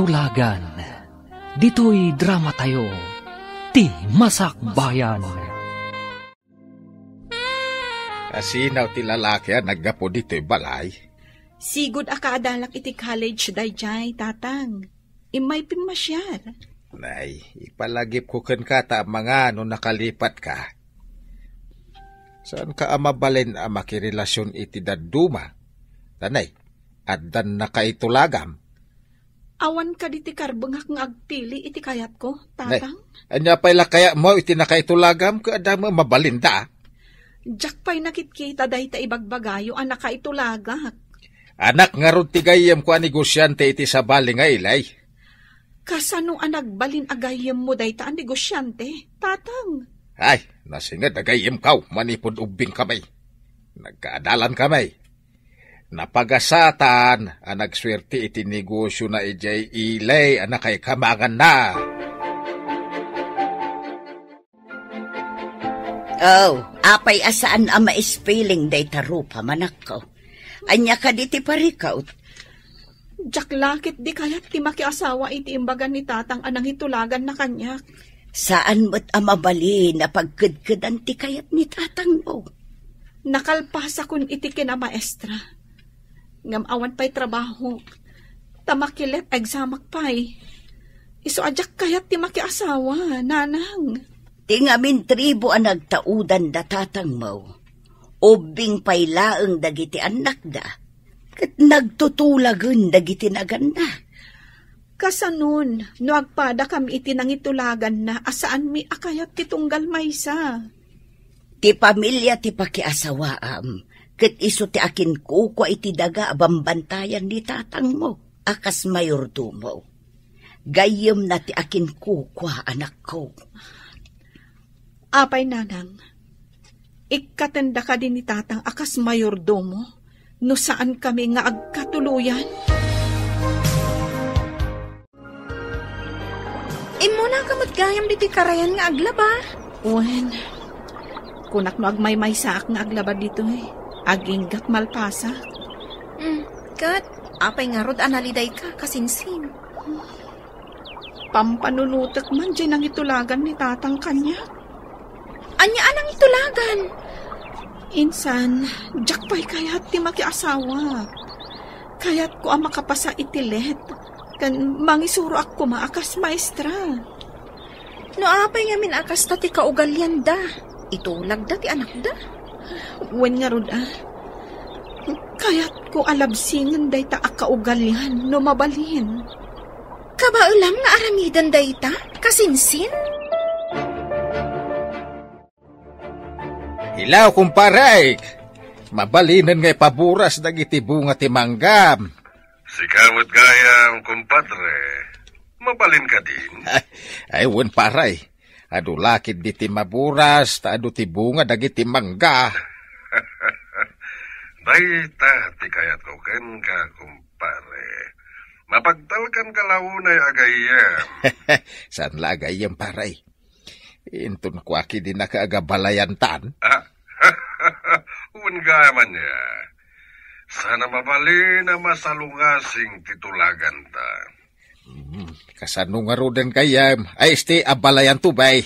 Tulagan. Dito'y drama tayo, ti Masakbayan. Asinaw ti lalaki naggapo dito'y balay. Sigod akadalak iti college dayjay, tatang. Imay pinmasyar. Nay, ipalagip ko ken kata mga no nakalipat ka. Saan ka amabalin ang makirelasyon iti daduma? Tanay, addan na kaitulagam. Awan ka diti karbengak ng agpili iti kayat ko, tatang. Nay, anya pa'y lakaya mo iti nakaitulagam ka adda mo mabalinda. Diyak pa'y nakitkita dahi ta ibagbagayo ang nakaitulagak. Anak nga ron tigayam ko ang negosyante iti sabali nga ilay. Kasano ang nagbalin agayam mo dahi ta ang negosyante, tatang? Ay, nasingad agayam kaw, manipod ubing kamay. Nagkaadalan kamay. Napagasatan ang nagswerte iti negosyo na ijay ilay ang nakay kamangan na. Oh, apay asaan ang maispiling day tarupa manak ko. Anya ka diti parikaw. Diyak lakit di kayat ti makiasawa iti imbagan ni tatang anang hitulagan na kanyak. Saan mo't amabali na pagkudkudan ti kayat ni tatang mo? Nakalpasa kun iti kinamaestra. Ngam awan pa'y trabaho. Tamakilet egzamak pa'y. Iso ajak kayat ti makiasawa, nanang. Tingamin tribo ang nagtaudan da tatang mo. Ubing pa'y laeng dagiti anak da. Kat nagtutulagan dagiti naganda. Kasanon, no agpada kami iti nangitulagan na asaan mi akayat ti tunggal maysa. Ti pamilya ti pakiasawaam. Kat iso ti akin kukwa iti daga bambantayan ni tatang mo. Akas mayordomo. Gayem na ti akin kukwa anak ko. Apay nanang, ikatanda ka din ni tatang akas mayordomo. No saan kami nga agkatuluyan? Imo na kamot gayam diti karayan nga aglaba. Wen, kunak no agmay-may saak nga aglaba dito eh. Aginggat malpasa. Kat, apay nga rod analiday ka kasinsin. Pampanunutak man dyan ang itulagan ni tatang kanya. Anya anang itulagan? Insan, jak pa'y kayat ti makiasawa. Kayat ko ang makapasa itilet. Kan mangisuro ako maakas maestra. No apay nga min akas ta ti kaugalyan da. Itulag da ti anak da. Wen nga rod Kayat ko alabsingan day ta akaugalyan no mabalhin. Kabaulam nga aramidan day ta? Kasinsin? Hilaw kumparay, mabalinan ngay paburas dagiti bunga ti manggam. Sikamot gayam, kumpadre. Mabalin ka din. Ay, wen paray. Adu lakid di ti maburas, ta adu ti bunga dagiti mangga. Dayta, ti kayat ko ken ka, kumpare. Mapagtalkan ka launay agayam. Saan la agayam, paray? Intun ko aki din nakaagabalayan tan. Uwan gayaman niya. Sana mabali na masalungasing titulagan ta. Kasano nga roden kayam, ay este abalayan tubay.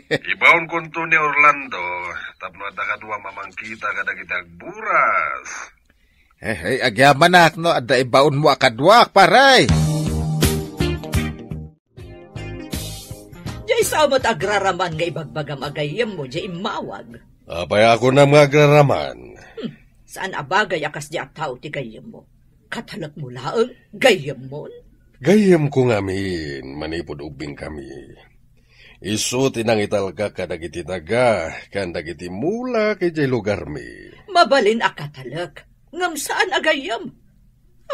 Ibaon kunto ni Orlando, tapno ada kadua mamangkita kadagitag buras. Agyaman nak no, ada ibaon mo akadwak, paray. Jay sabot agraraman nga ibagbagam agayem mo, jay imawag. Apay ako na mga agraraman. Saan abagay akas di ataw ti gayem mo? Katalak mo laang gayem mo? Gayam ko ngamin, manipod ubing kami. Isu tinangital ka kadagiti taga, kandagiti mula kay jay lugar mi. Mabalin akatalak, ngam saan agayam?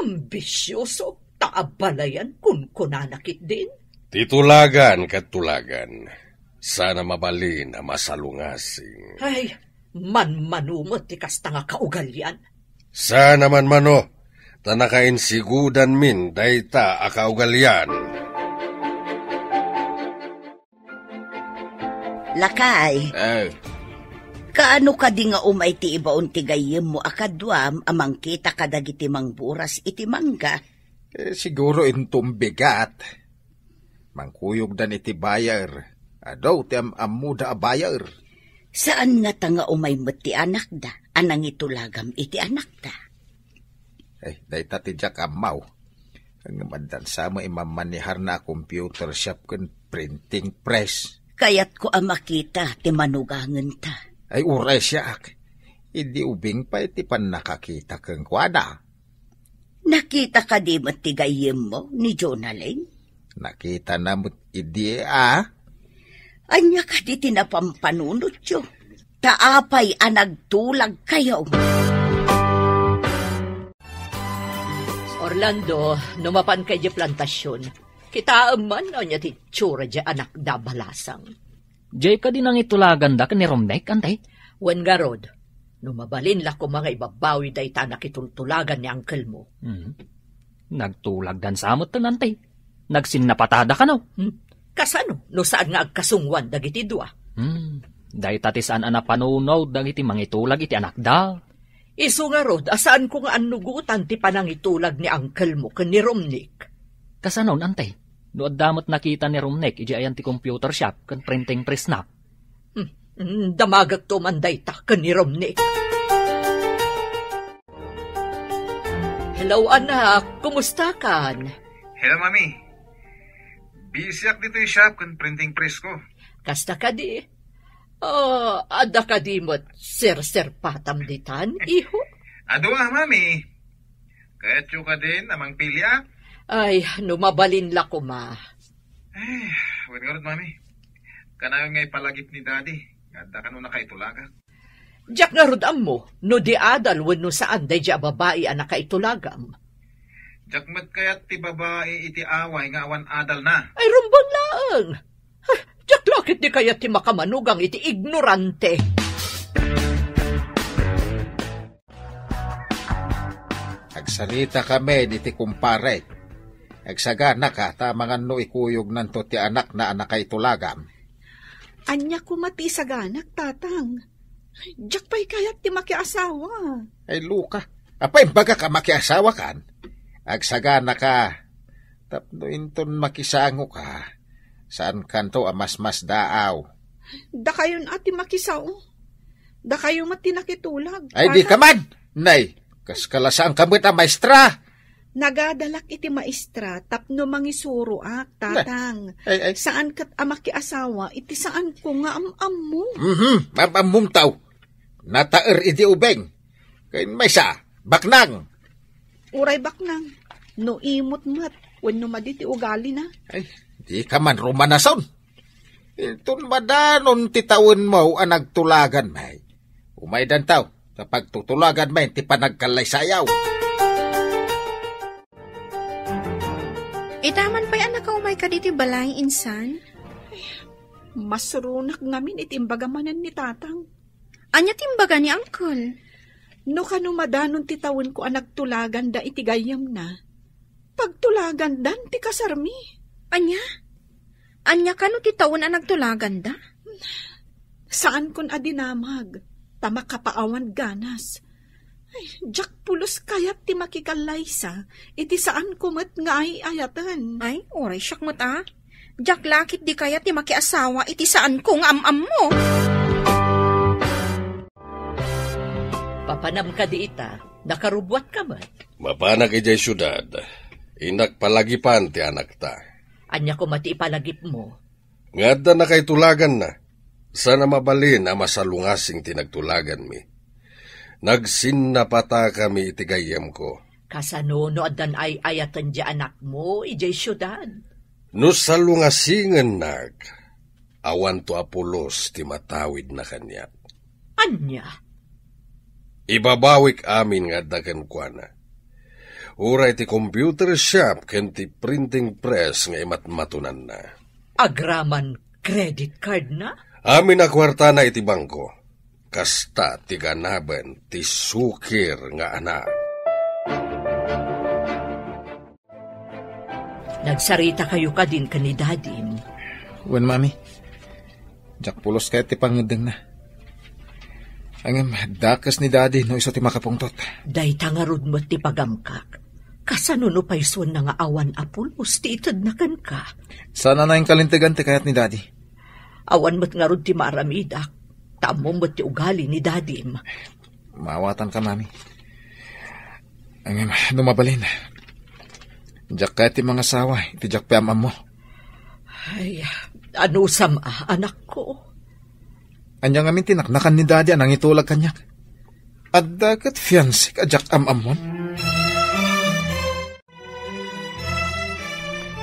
Ambisyoso, taabalayan kun kunanakit din. Titulagan katulagan, sana mabalin na masalungasing. Ay, manumot ti kastanga kaugalyan. Sana man mano, tanakain sigudan min dayta akaugalyan. Lakay, kaano ka di nga umay ti ibaon ti gayem mo akadwam amang kita kadagiti mangburas iti mangga? Siguro intong bigat. Mangkuyog dan iti bayar. Adaw ti amuda a bayar. Saan nga tanga umay ti anak da? Anang itulagam iti anak da? Day tatidyak amaw. Ang madan sama imamanihar na computer shop kan printing press. Kayat ko makita ti manugangan ta. Ay uray siya ak. Idi ubing pa iti pan nakakita kang kwada. Nakita ka di matigayim mo ni Jonalyn? Nakita na mo't idi Anya ka di tinapampanunot yo. Taapay anagtulag kayo. Orlando, numapan kay di plantasyon. Kita man o niya ti tsura di anak da balasang. Jay ka din ang itulagan da ka ni Romnek, antay? Wen garod, numabalin la ko mga ibabawi da ita nakitultulagan ni uncle mo. Nagtulag dan samot tan, antay. Nagsinnapatada ka no? Kasano, no saan nga agkasungwan dagiti dua? Day tatisaan ana panunaw dagiti mangitulag iti anak da. Isu nga rod, asaan ko nga anugutan ti panangitulag ni uncle mo ken ni Romnek? Kasanon, antay? Doon damot nakita ni Romnek, iji ayan ti computer shop, kan printing press na. Damagag to manday ta, kan ni Romnek. Hello, anak. Kumusta kan? Hello, mami. Busy ak dito yung shop kan printing press ko. Kasta ka di? Ada ka di mo't sir patam ditan, iho? Ado mami. Kaya't yung ka din, amang pilya. Ay, numabalin la ko, ma. Wait nga mami. Kanayon nga'y palagip ni daddy. Ganda ka nung nakaitulaga. Diyak nga rodam mo, no di adal wenno saan day diya babae ang nakaitulagam. Diyak mat kaya't ti babae iti away nga awan adal na. Ay, rumbang laang. Diyak lakit di kaya't ti makamanugang iti ignorante. Agsalita kami di ti kumpare. Agsagana ka, tamangan no ikuyog nanto ti anak na anakay tulagam. Anya ko mati sa ganak, tatang. Diyak pa'y kayat ti makiasawa. Ay, Luka, apay baga ka makiasawa kan? Agsagana ka, tapno inton makisango ka. Saan kanto amas-mas daaw? Da kayon ati makisaw. Da kayo mati nakitulag. Ay, di ka man! Nay, kaskalasang kamit ang maestra. Nagadalak iti maestra, tapno mangisuro ak, tatang. Ay. Saan kat amaki asawa, iti saan ko nga am mo. Mamamumtaw. Nataer iti ubeng. Kain may sa, baknang. Uray baknang. No imot mat, wenno maditi ugali na. Ay, di ka man rumanason. Itun madanon titawin mo ang nagtulagan may. Umay dan tao, sa pagtutulagan may, ti panagkalay sayaw. Itaman pa'y anak ka umay ka diti balay, insan? Masurunak ngamin itimbagamanan ni tatang. Anya timbaga ni uncle? No kanumadanon titawin ko ang nagtulagan da itigayam na. Pagtulagan dan ti kasarmi. Anya? Anya ka no titawin ang nagtulagan da? Saan kun adinamag? Tama kapaawan ganas. Ay, jak pulos kayat ti makikalaysa, iti saan kumat nga ay ayatan. Ay, oray siyak mo ta. Jak lakit di kaya ti makiasawa, iti saan kong am-am mo. Papanam ka di ita, nakarubwat ka ba? Mapanak ijay syudad. Inak palagipan ti anak ta. Anya ko mati ipalagip mo. Ngada na kay tulagan na. Sana mabalin ang masalungasing tinagtulagan mi. Nagsinnapata kami itigayam ko. Kasano no adan ay ayatan di anak mo, ijay syudad. No salungasingan nag, awan to apulos ti matawid na kanya. Anya? Ibabawik amin nga dagan kwa na. Uray ti computer shop ken ti printing press nga imatmatunan na. Agraman credit card na? Amin na kwarta na iti bangko. Kasta ti ganaban ti sukir nga anak. Nagsarita kayo ka din ni Dadim. Wen, mami. Jak pulos kaya ti pangudeng na. Ang dakas ni daddy no iso ti makapungtot. Day tangarod mo ti pagamkak. Kasanuno pa isun na nga awan apulos, ti itad na kan ka. Sana na yung kalintigan ti kayat ni Daddy. Awan mo't nga ron ti maramidak. Tamo mo't ti ugali ni Daddy. Maawatan ka, Mami. Ang lumabalin. Diyak kaya ti mga sawa, iti diyak pa amam mo. Ay, ano sama, anak ko? Anyang amin tinaknakan ni Daddy, anang itulag kanyak. At dagat fiancé ka diyak amam mo.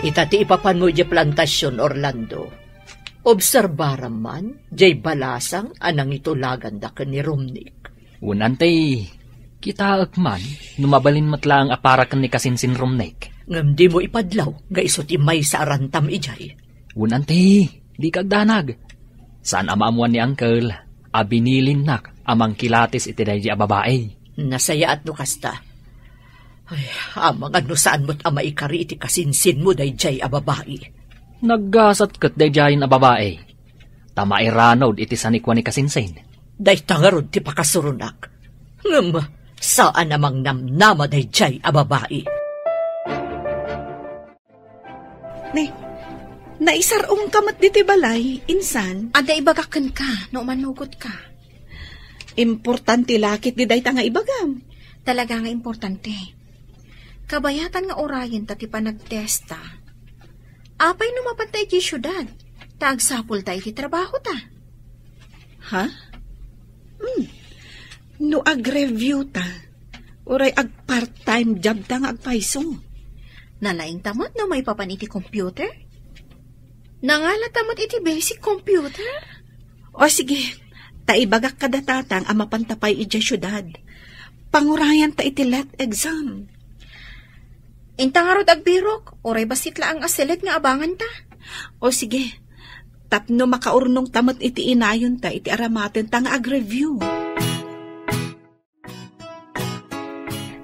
Itati ipapan mo di plantasyon, Orlando. Obserbaram man, jay balasang anang itulagan da ka ni Rumnik. Unantay, kita akman, numabalin matla ang aparakan ni Kasinsin Rumnik. Ngam di mo ipadlaw, nga isot imay sa arantam ijay. Unantay, di kagdanag. Saan amaamuan ni Uncle, abinilin nak, amang kilatis iti dahi a babae. Nasaya at no kasta. Ay, amang ano saan mo't ama ikari iti kasinsin mo dahi jay a babae. Naggasat kat dahi jayin a babae. Tama iranod iti sanikwa ni Kasinsin. Dahi tangarod ti pakasurunak. Ngam, saan namang namnama dahi jay a babae. Naisarong kamat diti balay, insan. Ada ibagakan ka, no manugot ka. Importante lakit di day nga ibagam. Talaga nga importante. Kabayatan nga orayan tati pa nagtesta. Apay numapantay ki syudad. Taagsapul tayo ti trabaho ta. Ha? No ag-review ta. Uray ag part-time job ta nga agpaiso. Nalaing tamot no may papan iti computer? Nangala tamot iti basic computer? O sige, taibagak kada tatang ang mapantapay iti syudad. Pangurayan ta iti let exam. Intangarod agbirok, oray basit la ang asilet nga abangan ta. O sige, tapno makaurnong tamot iti inayon ta iti aramaten ta nga ag-review.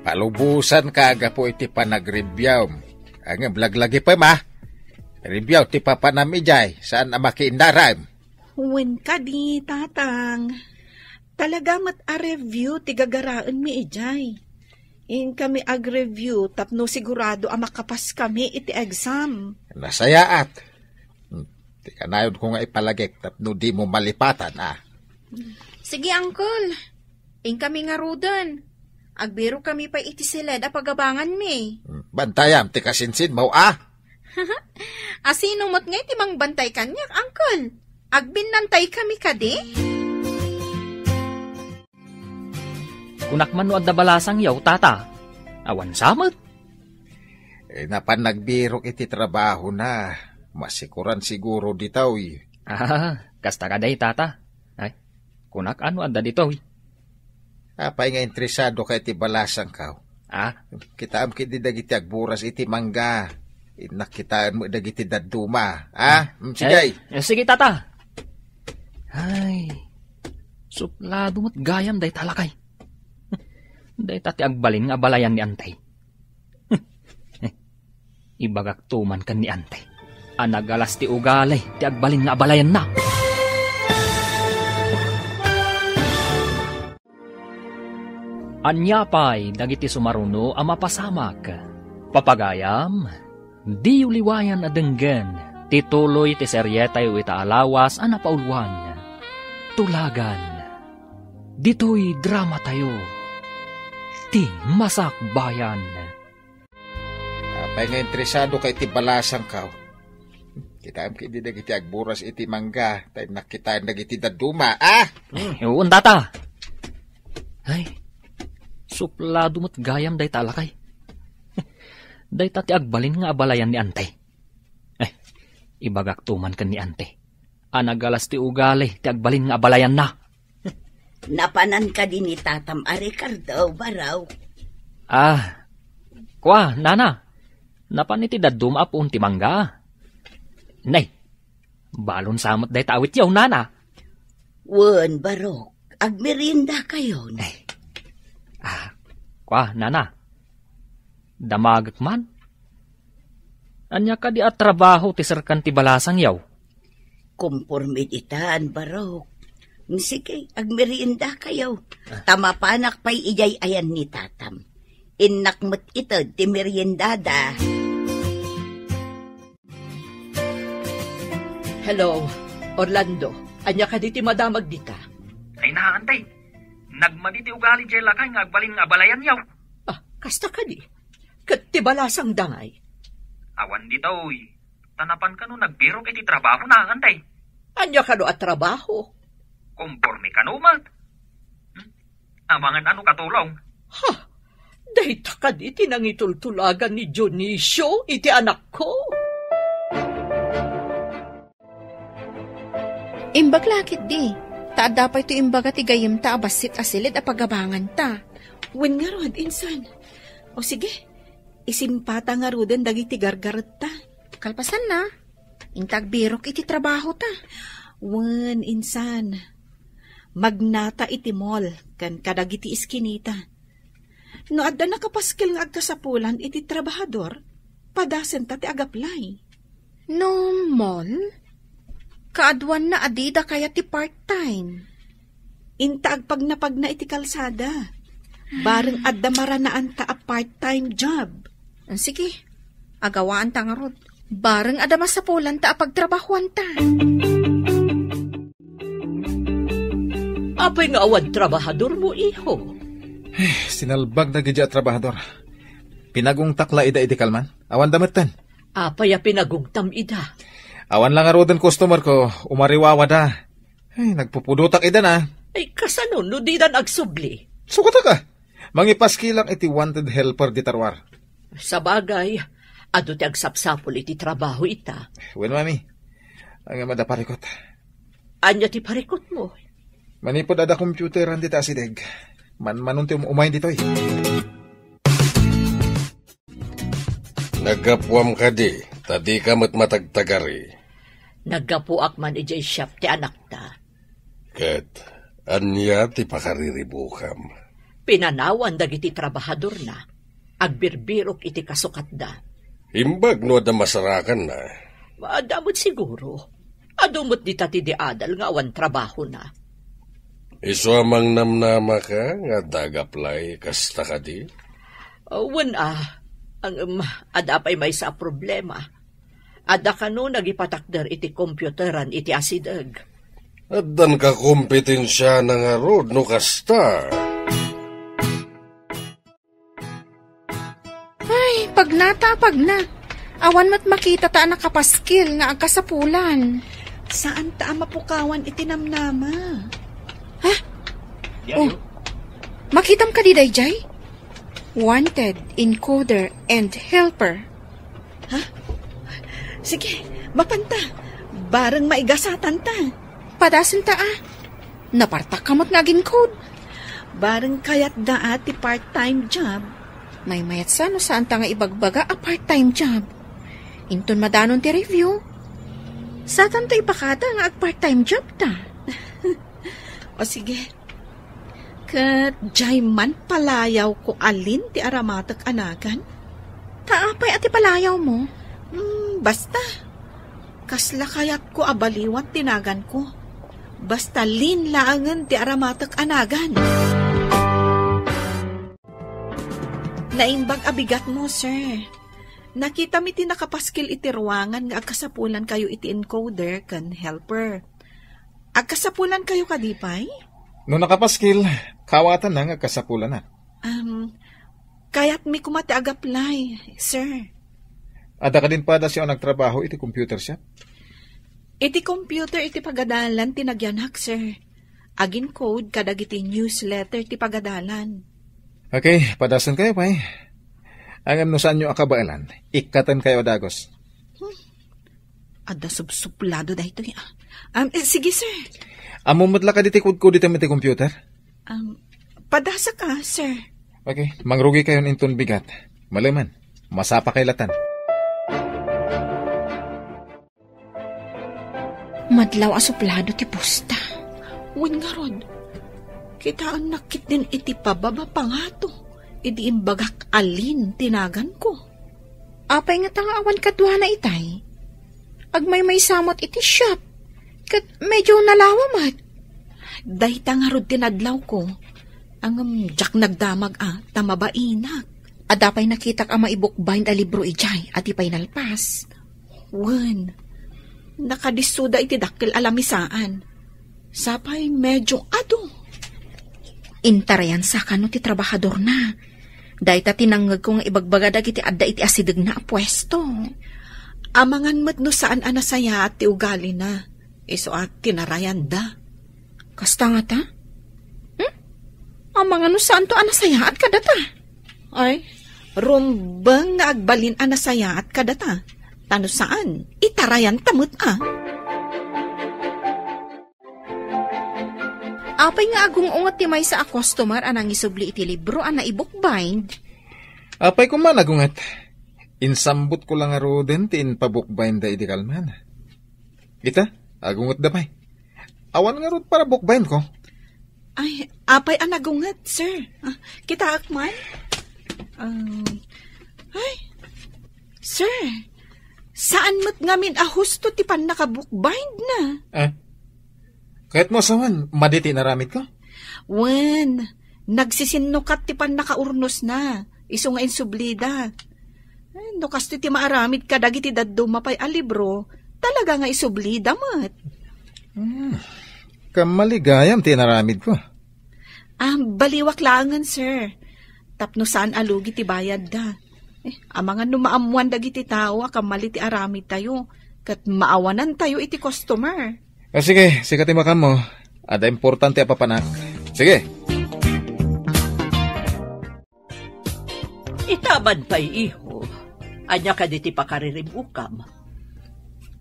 Palubusan ka aga po iti panag-review. Ang blaglagi pa, ma. Review ti papanamijay, saan ang makiindaram? Wen ka di, tatang. Talaga mat a-review ti gagaraan mi ijay. In kami ag-review, tapno sigurado ang makapas kami iti exam. Nasayaat. Ti kanayon ko nga ipalagik, tapno di mo malipatan, ah. Sige, uncle. In kami nga rudan. Agbiro kami pa iti siled a pagabangan mi. Bantayam, ti Kasinsin mo, ah. Asino mo't nga iti mang bantay kanyak, uncle? Agbinantay kami kadi? Kunakman no adda balasang yaw, tata. Awan samot. Napan nagbirok iti trabaho na. Masikuran siguro ditaw, eh. Kasta ka day, tata. Ay, kunak ano adda dito, eh. Apay nga interesado ka iti balasang kaw. Kitaam kiti dagiti agburas iti mangga. Nakitaan mo dagiti daduma. Sige. Sige, tata. Ay, suplado mo't gayam day talakay. Day tati agbalin nga balayan ni Antay. Ibagak tuman kan ni Antay. Anagalas ti ugalay, ti agbalin nga balayan na. Anyapay, dagiti sumaruno ang mapasamak. Papagayam, di uliwayan adenggen, tituloy ti seryetay ita alawas ang napauluan. Tulagan, dito'y drama tayo. Ti Masakbayan. Apay nga interesado ka iti balasang kaw. Kitaam kiti dagiti agburas iti mangga, tayo nakitaan dagiti daduma, Uun, tata. Ay, suplado mo't gayam day talakay. Day tati agbalin nga abalayan ni Antay. Ibagak tuman kan ni Antay. Anagalas ti ugali, ti agbalin nga abalayan na. Napanan ka din ni Tatam Ricardo, baraw. Kwa, nana. Napan iti dadum apun ti mangga. Nay, balon samot day tawit yaw, nana. Wen, barok. Agmerinda kayo. Kwa, nana. Damagak man. Anya ka di at trabaho ti serkan ti balasang yaw. Kumpormid itaan, barok. Sige, agmerinda kayo. Tamapanak pa'y ijay ayan ni Tatam. Inakmat ito ti meriendada. Hello, Orlando. Anya ka di ti madamag dita? Ay naantay. Nagmaniti ugali jay lakay nga agbalin nga balayan yaw. Kasta ka di. Kat ti balasang dangay. Awan dito, uy. Tanapan ka no nagbirok iti trabaho na antay. Anya ka no at trabaho? Komporme ka no, mat. Amangan ano katulong? Ha? Dahita ka di tinangitultulagan ni Dionisio, iti anak ko. Imbag lakit di. Taada pa ito imbaga ti gayem ta abasit asilid a pagabangan ta. Wen nga rod, insan. O sige, isimpata nga roden dagiti gargaret ta. Kalpasan na. Intag birok iti trabaho ta. Wen, insan. Magnata iti mall, kan kadagiti iskinita. No adda nakapaskil nga agkasapulan iti trabahador, padasen ta ti agaplay. No mall? Kaadwan na adida kaya ti part-time. Intaag pag na iti kalsada. Bareng adda maranaan ta a part-time job. Sige, agawaan ta nga rod. Bareng adda masapulan ta a pagtrabahuan ta. Apay nga awan trabahador mo, iho. Sinalbag na gidya trabahador. Pinagong takla ida iti kalman. Awan damertan. Apay a pinagugtam ida. Awan lang aroden customer ko, umariwawa da. Ay, nagpupudutak ida na. Ay, kasano, no di dan agsubli. Sukota ka. Mangipaskilang iti wanted helper di tarwar. Sa bagay, ado ti agsapsapol iti trabaho ita. Well, mami, ang madaparikot. Anya ti parikot mo? Manipod ada computeran di tasideg. Manunti umayin dito eh. Nagapwam ka di, tadi ka matagtagari. Naggapuak man ijay shop ti anak ta. Kat, anya ti pakariribukam. Pinanawan dagiti trabahador na. Agbirbirok iti kasukat da. Imbag no da masarakan na. Maadamot siguro. Adumot di tati di adal nga awan trabaho na. Iso amang namnama ka nga dagaplay kasta ka di? Ang ada pa'y may sa problema. Ada ka no nagipatakder iti computeran iti asideg. Addan ka kompetensya na nga rod no kasta. Ay, pag na. Awan mat makita ta nakapaskil nga agkasapulan. Saan ta mapukawan itinamnama? Ha? Oh, makitam ka di dayjay? Wanted, encoder, and helper. Ha? Sige, mapanta. Bareng maigasatan ta. Padasin ta Napartak kamot ngagin code. Bareng kayat da ti part-time job. May mayat sa no saan ta nga ibagbaga a part-time job. Inton madanon ti review. Sa tanto ipakata nga ag part-time job ta. O sige. Kat jay man palayaw ko alin ti aramatak anagan? Taapay ati palayaw mo? Basta. Kasla kayat ko abaliwat tinagan ko. Basta lin laangan ti aramatak anagan. Naimbag abigat mo, sir. Nakita mi ti nakapaskil iti ruangan nga agkasapulan kayo iti encoder kan helper. Agkasapulan kayo kadipay? No nakapaskil, kawatan na nga kasapulan na. Kayat mi kumati agaplay, sir. Ada ka din pada siya nagtrabaho iti computer shop? Iti computer iti pagadalan tinagyanak, sir. Agin code kadag iti newsletter ti pagadalan. Okay, padasan kayo pay. Angam no saan nyo akabailan, ikatan kayo dagos. Ada subsuplado da ito. Sige, sir. Amumutla ka diti ko dito may computer? Padasa ka, sir. Okay, mangrugi kayo inton bigat. Malaman, masapa kay latan. Madlaw asuplado ti posta. Win nga rod. Kitaan nakit din iti pababa pangato. Idi imbagak alin tinagan ko. Apay nga tanga awan kadwa na itay. Agmay may samot iti shop. Kat medyo nalawamat. Dahita nga rod tinadlaw ko. Ang jak nagdamag tamabainak. Adapay nakitak ang maibukbahin a libro ijay at ipay nalpas. Wen, nakadisuda iti dakkel alamisaan. Sapay medyo ado. Intarayan sa kano ti trabahador na. Dahil ta tinanggag ko nga ibagbagadag iti adda iti asidag na pwesto. Amangan mat no saan anasaya at ti ugali na. Iso at tinarayan da. Kasta nga ta? Amangan no saan to anasaya at kadata? Ay, rumbang nga agbalin anasaya at kadata. Tano saan? Itarayan tamut Apay nga agong ungat ti may sa a customer anang isubli iti libro ana i-bookbind. Apay ko man agungat. Insambot ko lang aro din ti inpabukbind da iti kalman. Kita, agungat da pay. Awan nga ro para bookbind ko. Ay, apay anagungat, sir. Kita akman? Ay, sir, saan mo't ngamin ahusto ti pan nakabookbind na? Kahit mo sawan, maditi naramit ko? Wen, nagsisinukat ti pan nakaurnos na. Iso nga insublida. No kasto ti maaramid ka dagiti daddo mapay a libro, talaga nga isublida mat. Kamaligayam ti naramid ko. Baliwak langan, sir. Tapno saan alugi ti bayad da. Amangan no maamuan dagiti tao, kamali ti aramid tayo. Kat maawanan tayo iti customer. Sige, sikati makam mo. Ada importante apa panak. Sige. Itamad pa'y iho. Anya ka diti pakariribukam.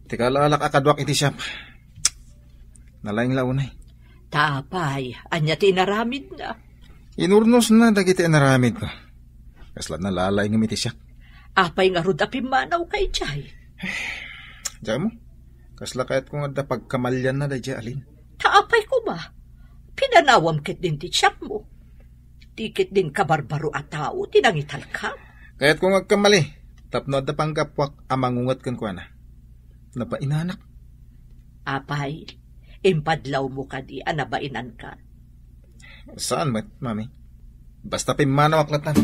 Tika lalak akadwak iti siyap. Nalaing launay. Tapay, anya tinaramid na. Inurnos na dagiti naramid ko. Kasla nalalay ng iti siyap. Apay nga rudapim manaw kay Jay. Diyan mo? Kasla kahit kung ada pagkamalyan na dadya alin. Taapay ko ba? Pinanawam kit din ti siyap mo. Tikit din kabarbaro at tao, tinangital ka. Kahit kung agkamali, tapno ada panggapwak amangungat kan kwa na. Napainanak. Apay, impadlaw mo ka di, anabainan ka. Saan, mami? Basta pimanaw aklatan.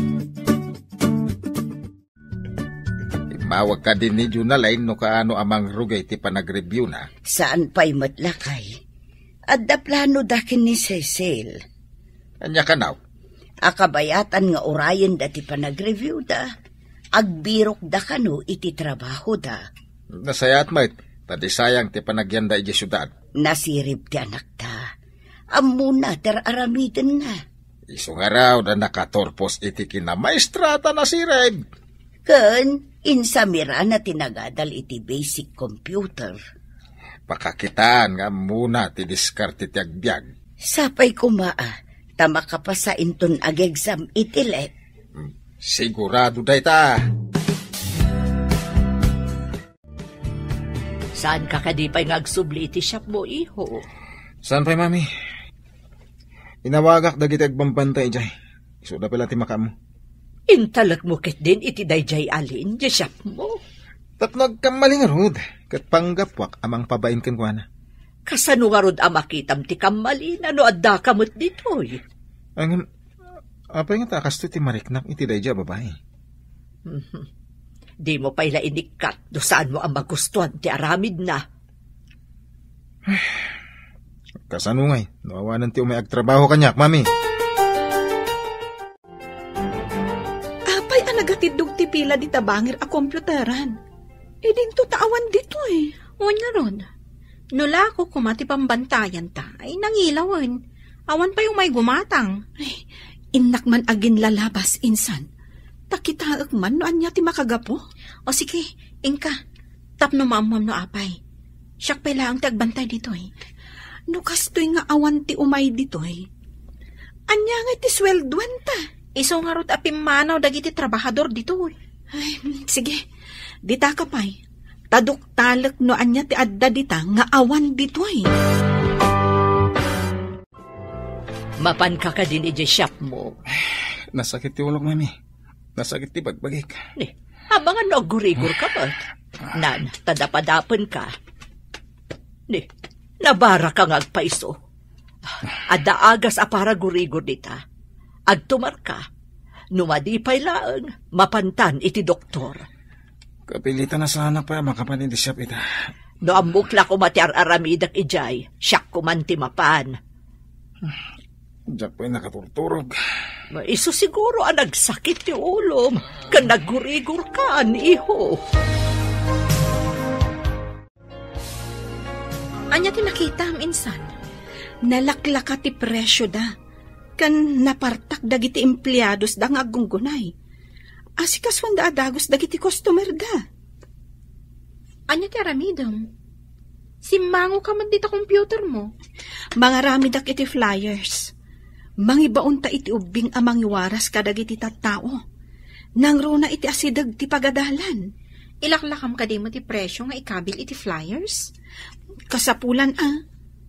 Mawag ka din ni Junalain no kaano amang rugay ti panag-review na. Saan pa'y matlakay? Adda plano dakin ni Cecil. Anya ka naw? Akabayatan nga orayan da ti panag-review da. Agbirok da kano iti trabaho da. Nasayat mait, tadi sayang ti panagyanda iti syudad. Nasirib ti anak da. Amuna ter aramiden na. Iso nga raw na nakatorpos iti kinamaistrata na sirib. Ken, insamira na tinagadal iti basic computer. Pakakitaan nga muna ti diskarte ti agbyag. Sapay kumaa, tama ka pa sa inton ag-exam itilet. Sigurado day ta. Saan ka kadipay nga agsubli iti shop mo, iho? Saan pa'y, mami? Inawagak dagiti agbambantay jay. Isuda pala ti makam mo. Intalak mo kit din iti dayjay alin, di shop mo. Tapno agkamaling arod, kat panggapwak amang pabain kan kwa na. Kasano nga rod amakitam ti kamali, no adda kamot ditoy. Ang, apay nga takas to ti mariknak iti dayjay babae. Di mo pa'y lainikat, do saan mo ang magustuhan ti aramid na. Kasanungay, nawawanan ti umay agtrabaho kanyak, mami. Nagatidog ti pila di tabangir a kompyuteran. Dinto taawan dito eh. Uwan nga ron. Nula ko kumati pambantayan ta, ay nangilawan. Awan pa yung may gumatang. Ay, inak man agin lalabas insan. Takitaag man no anya ti makagapo. O sige, ingka. Tapno maamam no apay. Siyak pala ang tagbantay dito eh. No kastoy nga awan ti umay dito eh. Anya nga ti swelduan ta. Iso nga rot apimanaw dagiti trabahador dito eh. Ay, sige. Dita ka pa'y. Taduk-talak no anya ti adda dita nga awan dito eh. Mapan ka ka din iti shop mo. Nasakit ti ulog, mami. Nasakit ti bagbagik. Ni, abangan no gurigor ka ba? Nan, tadapadapan ka. Ni, nabara ka nga agpaiso. Adda agas apara gurigor dita. Agtumar ka. Numadipay laang, mapantan iti doktor. Kapilitan na sana pa makapanindisap ita. No amukla ko mati aramidak ijay, siyak ko man timapan. Diyak pa'y nakaturturog. Iso siguro ang nagsakit ti ulom, kan naggurigur ka, iho. Anya tinakita am insan? Nalaklaka ti presyo da. Kan napartak dagiti empleados da nga agunggunay. Asikas wanda adagos dagiti customer da. Anya ti aramidam? Simango ka man dita computer mo. Mga ramidak iti flyers. Mangibaon ta iti ubing amang iwaras kadagiti tattao. Nangruna iti asidag ti pagadalan. Ilaklakam ka di mo ti presyo nga ikabil iti flyers? Kasapulan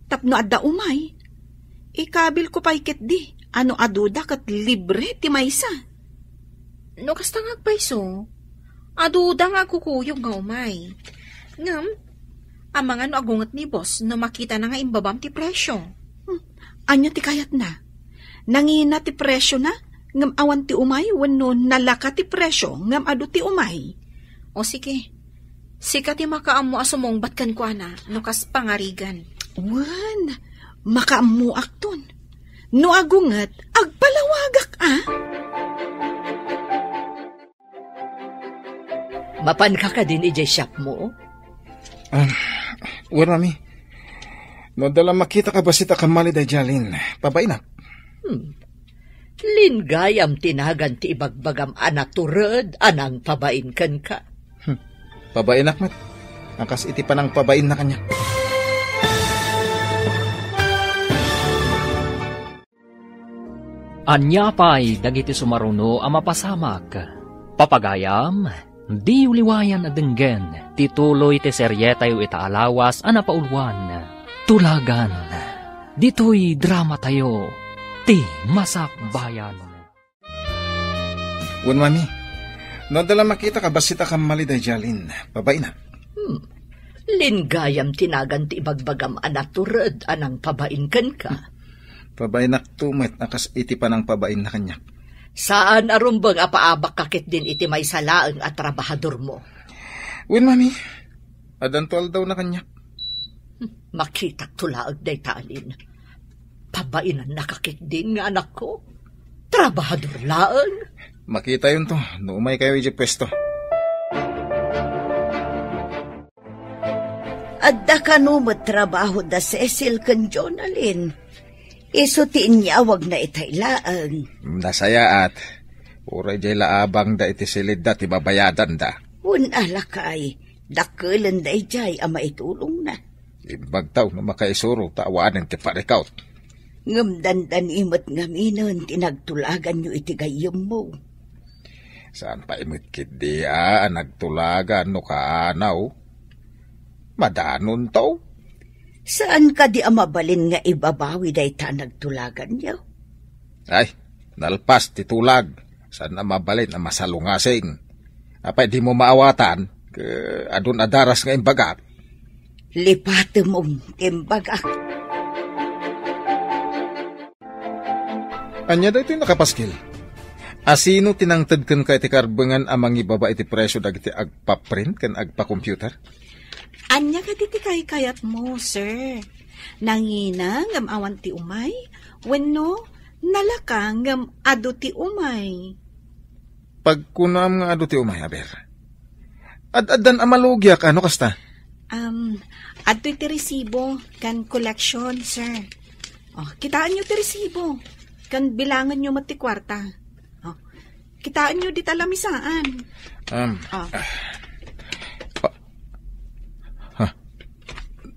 tapno adda umay. Ikabil ko paikit di. Ano aduda kat libre ti maysa. No kasta nga agpayso. Aduda nga kukuyog nga umay. Ngam, amang ano agungat ni boss no makita na nga imbabam ti presyo. Anya ti kayat na. Nangina ti presyo na. Ngam awan ti umay wenno nalaka ti presyo ngam adu ti umay. O sige. Sika ti makaammo asumong batkan ko ana no kas pangarigan. Wan, makaamuak ton. No agungat, agpalawagak Mapan ka din ijay shop mo? Well, mami. No dala makita ka ba sita kamali da jalin? Pabainak. Lingayam tinagan ti ibagbagam anaturad anang pabain kan ka. Pabainak mat. Akas iti panang pabain na kanya. Anya pa'y dagiti sumaruno a mapasamak. Papagayam, di uliwayan adenggen, tituloy ti seryetayo itaalawas a napaulwan. Tulagan, dito'y drama tayo, ti masakbayan. Wan, mami. No dala makita ka ba sita kamali da jalin? Pabainak. Lingayam tinagan ti ibagbagam anaturad anang pabain kan ka. Pabainak tumet akas iti panang pabain na kanya. Saan arumbang apaabak kakit din iti may salaang at trabahador mo? Wen, mami. Adantol daw na kanya. Makita tulaag day talin. Pabainan nakakit din nga anak ko. Trabahador laang. Makita yun to. Noumay kayo iji pwesto. Adda ka no trabaho da Cecil kan Jonalyn. Iso ti inyawag na itailaan. Nasaya at uray jay laabang da iti silid da ti babayadan da. Alakay, dakulan da ijay ama itulong na. Imbagtaw na makaisuro taawanan ti parikaut. Ngamdandan imot ngaminon tinagtulagan nyo iti gayom mo. Saan pa imit kidi nagtulagan no kaanaw? Madanon to? Saan ka di amabalin nga ibabawi day ta nagtulagan niyo? Ay, nalpas titulag. Saan na mabalin na masalungasing? Apay di mo maawatan, adun adaras nga imbaga. Lipate mong imbaga. Anya da ito'y nakapaskil. Asino tinangtad kan ka iti karbengan amang ibaba iti presyo dagiti agpaprint kan agpa-computer? Anya ka diti kayat mo, sir. Nangina ngam awan ti umay, wenno nalaka ngam adu ti umay. Pagkunam nga adu ti umay, aber. Ad-adan amalugyak, ano kasta? Adu ti resibo kan collection, sir. Oh, kitaan nyo ti resibo. Kan bilangan nyo mati kwarta. Oh, kitaan nyo di talamisaan.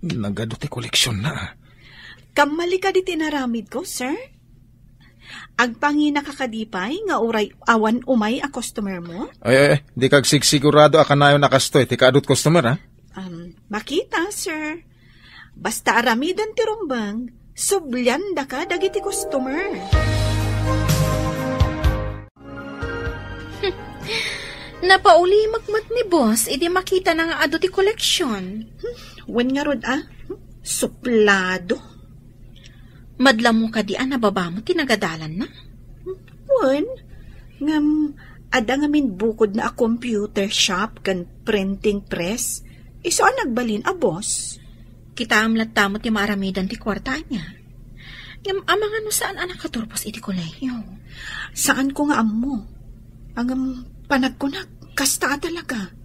Nagado ti koleksyon na. Kamali ka di tinaramid ko, sir? Agpangina kakadipay nga uray awan umay a customer mo? Ay, di kag sigurado akanayon nakastoy. Ti kaadot customer, ha? Makita, sir. Basta aramidan ti rumbang, sublyan da ka dagiti customer. Napauli magmat ni boss, idi makita na nga ado ti koleksyon. Wen nga rod, suplado. Madla mo ka di nababa mo tinagadalan na? Wen, Ngam, ada ngamin bukod na a computer shop kan printing press. Iso ang nagbalin a boss. Kita amlat tamot yung maaramidan ti kwarta niya. Ngam, amang ano saan anak katurpos iti kolehiyo? Saan ko nga amo? Ang panagkunak, kasta talaga.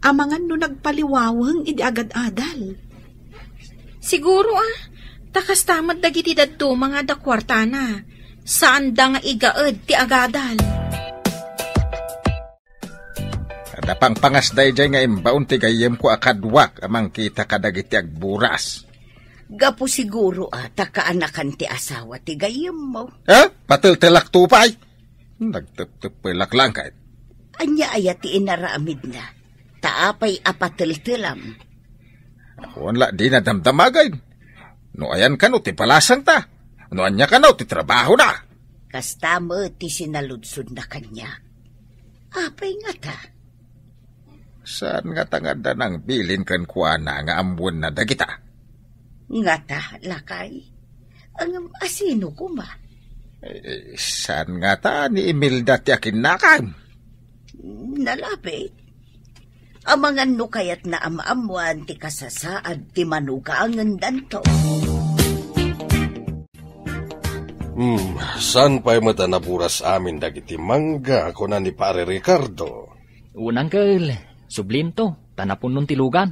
Amangan no nagpaliwawang idi agad-adal. Siguro takas tamad dagiti dadto mga da kwarta na. Saan da nga igaed ti agadal? Ada pang pangasday jay nga imbaon ti gayem ko akadwak amang kita kadagiti agburas. Gapo siguro takaanakan ti asawa ti gayem mo. Patil-tilak tupay. Nagtip-tipilak lang kahit. Anya aya ti inaramid na. Taapay apatil-tilam. Wala di na damdamagay. No ayan ka no ti palasang ta. No anya ka no ti trabaho na. Kasta mo ti sinaludsod na kanya. Apay nga ta. Saan nga tangada ng bilin kan kuana nga ambuan na dagita? Nga ta, lakay. Ang asino ko ma? Saan nga ta ni Imelda ti akin nakam? Nalapit. Amangan no kayat na amaamuan ti kasasaad ti manugaangan danto. Saan pa'y mata naburas amin dagiti mangga ako na ni Pare Ricardo? Unang kel, sublim to, tanapon nun tilugan.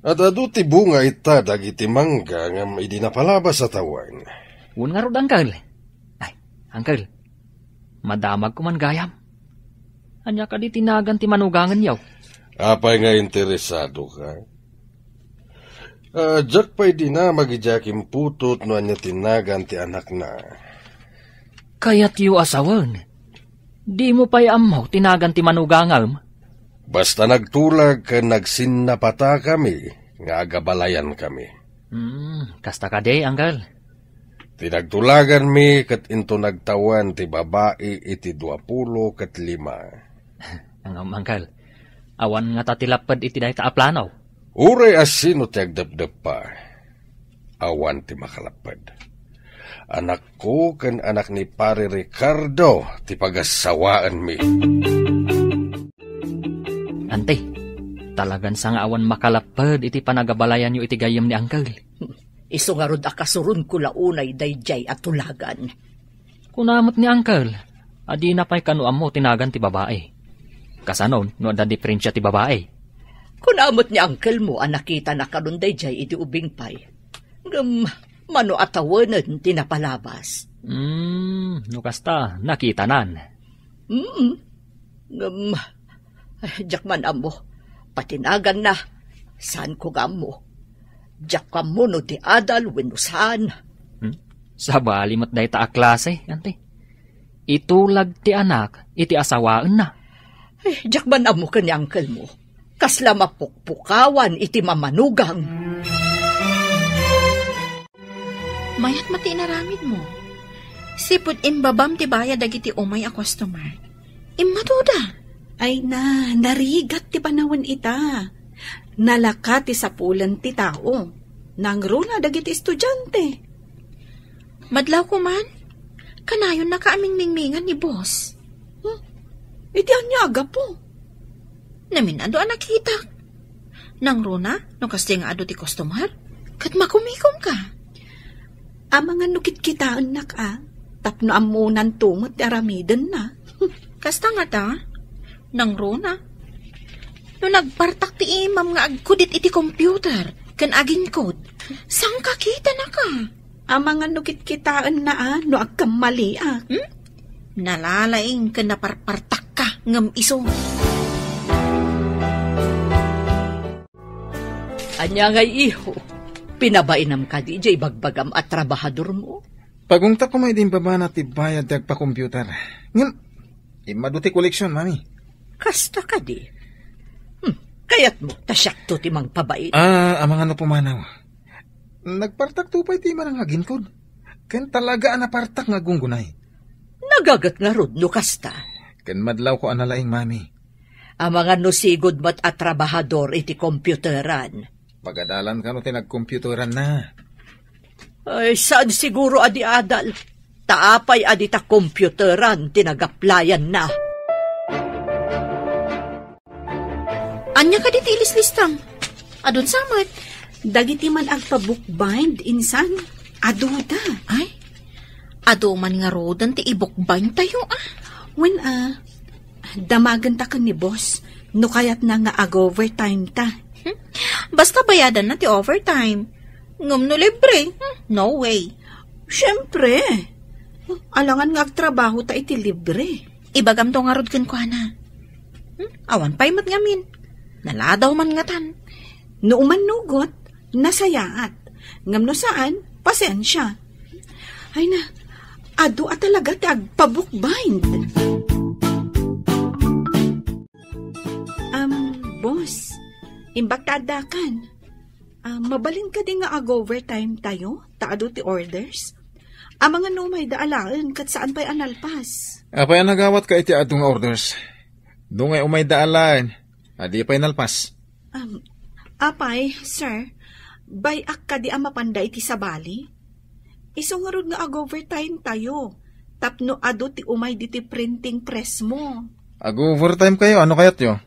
At adu ti bunga ita dagiti mangga ngam idi napalabas sa tawan. Un nga rod, Uncle. Ay, Uncle, madamag ko man gayam. Anya ka di tinagan ti manugangan yaw. Apay nga interesado ka? Jack pa'y di na magijakim putot no anya tinagan ti anak na. Kaya't yu asawan. Di mo pa'y amaw tinagan ti manugangam. Basta nagtulag ka nagsinnapata kami, nga agabalayan kami. Kasta ka day, Uncle. Tinagtulagan mi kat into nagtawan ti babae iti 25. Ang Uncle, awan nga tatilapad iti dahi taaplanaw. Uray asino ti agdapdap pa, awan ti makalapad. Anak ko kan anak ni Pare Ricardo ti pagasawaan mi. Ante, talagan sa nga awan makalapad iti panagabalayan yu iti gayam ni Uncle. Iso nga rod akasurun ko launay dayjay at tulagan. Kunamot ni Uncle, adi na pa'y kanuam mo tinagan ti babae. Kasanon, no da diferensya ti babae. Kunamot ni Uncle mo nakita na karon dayjay iti ubing pay. Mano atawanan tinapalabas. No kasta, nakita nan. Jakman amo, patinagan na. Saan ko gamo? Jak ka mo no ti adal wenno saan. Sa balimat dahi ta klase, ante. Itulag ti anak, iti asawaan na. Jakman amo ka ni Uncle mo. Kasla mapukpukawan iti mamanugang. Mayat mati inaramid mo. Sipod imbabam ti bayad dagiti umay a customer. Immatuda. Ay na, narigat ti panawan ita. Nalaka ti sapulan ti tao. Nangruna dagiti estudyante. Madlaw ko man, kanayon na kaaming mingmingan ni boss. Iti anyaga po. Naminado ang nakita. Nangruna, no kasi nga ado ti customer, kat makumikom ka. Mga nukit-kitaan na ka, tapno amunan tumot ti aramidan na. Kasta nga ta, nangruna. No nagpartak ti imam nga agkudit iti computer, kan aging code, sang kakita na ka. Mga nukit-kitaan na no agkamali Nalalaing ka naparpartak ka ngam iso. Anya ngay iho, pinabainam ka di jay bagbagam at trabahador mo. Pagunta ko may din baba na tibayad dag pa computer. Ngam, imaduti koleksyon, mami. Kasta ka di. Kayat mo, tasyak to timang pabait. Amang ano pumanaw. Nagpartak tupay ti man ang aginkod. Ken talaga anapartak nga gunggunay. Nagagat nga rod no kasta. Ken madlaw ko analaing, mami. Mga nusigod mat at trabahador iti computeran. Pagadalan ka no tinag-computeran na. Ay, saan siguro adi adal? Taapay adita kompyuteran tinagaplayan na. Anya ka diti ilis-listang? Adun samat. Dagiti man agpa-bookbind, insan. Aduda. Ay, ado man nga rodan ti ibukbain tayo When damagan ta ka ni boss, no kayat na nga ag-overtime ta. Basta bayadan na ti overtime. Ngam no libre. No way. Siyempre. Alangan nga agtrabaho ta iti libre. Ibagam to nga rod kan ko na. Awan pa'y mat ngamin. Naladaw man nga tan. No umanugot, nasayaat. Ngam no saan, pasensya. Ay na, ado at talaga ti agpa-bookbind. Boss, imbagtadakan. Mabalin ka din nga ag-overtime tayo, taado ti orders. Ang mga numay daalaan kat saan pa'y analpas. Apay nagawat ka iti adong orders. Dungay umay daalaan, adi pa'y nalpas. Apay, sir, bayak ka di ang mapanda iti sabali. Isungarod nga ag-overtime tayo. Tapno ado ti umay di ti printing press mo. Ag-overtime kayo, ano kayat yo?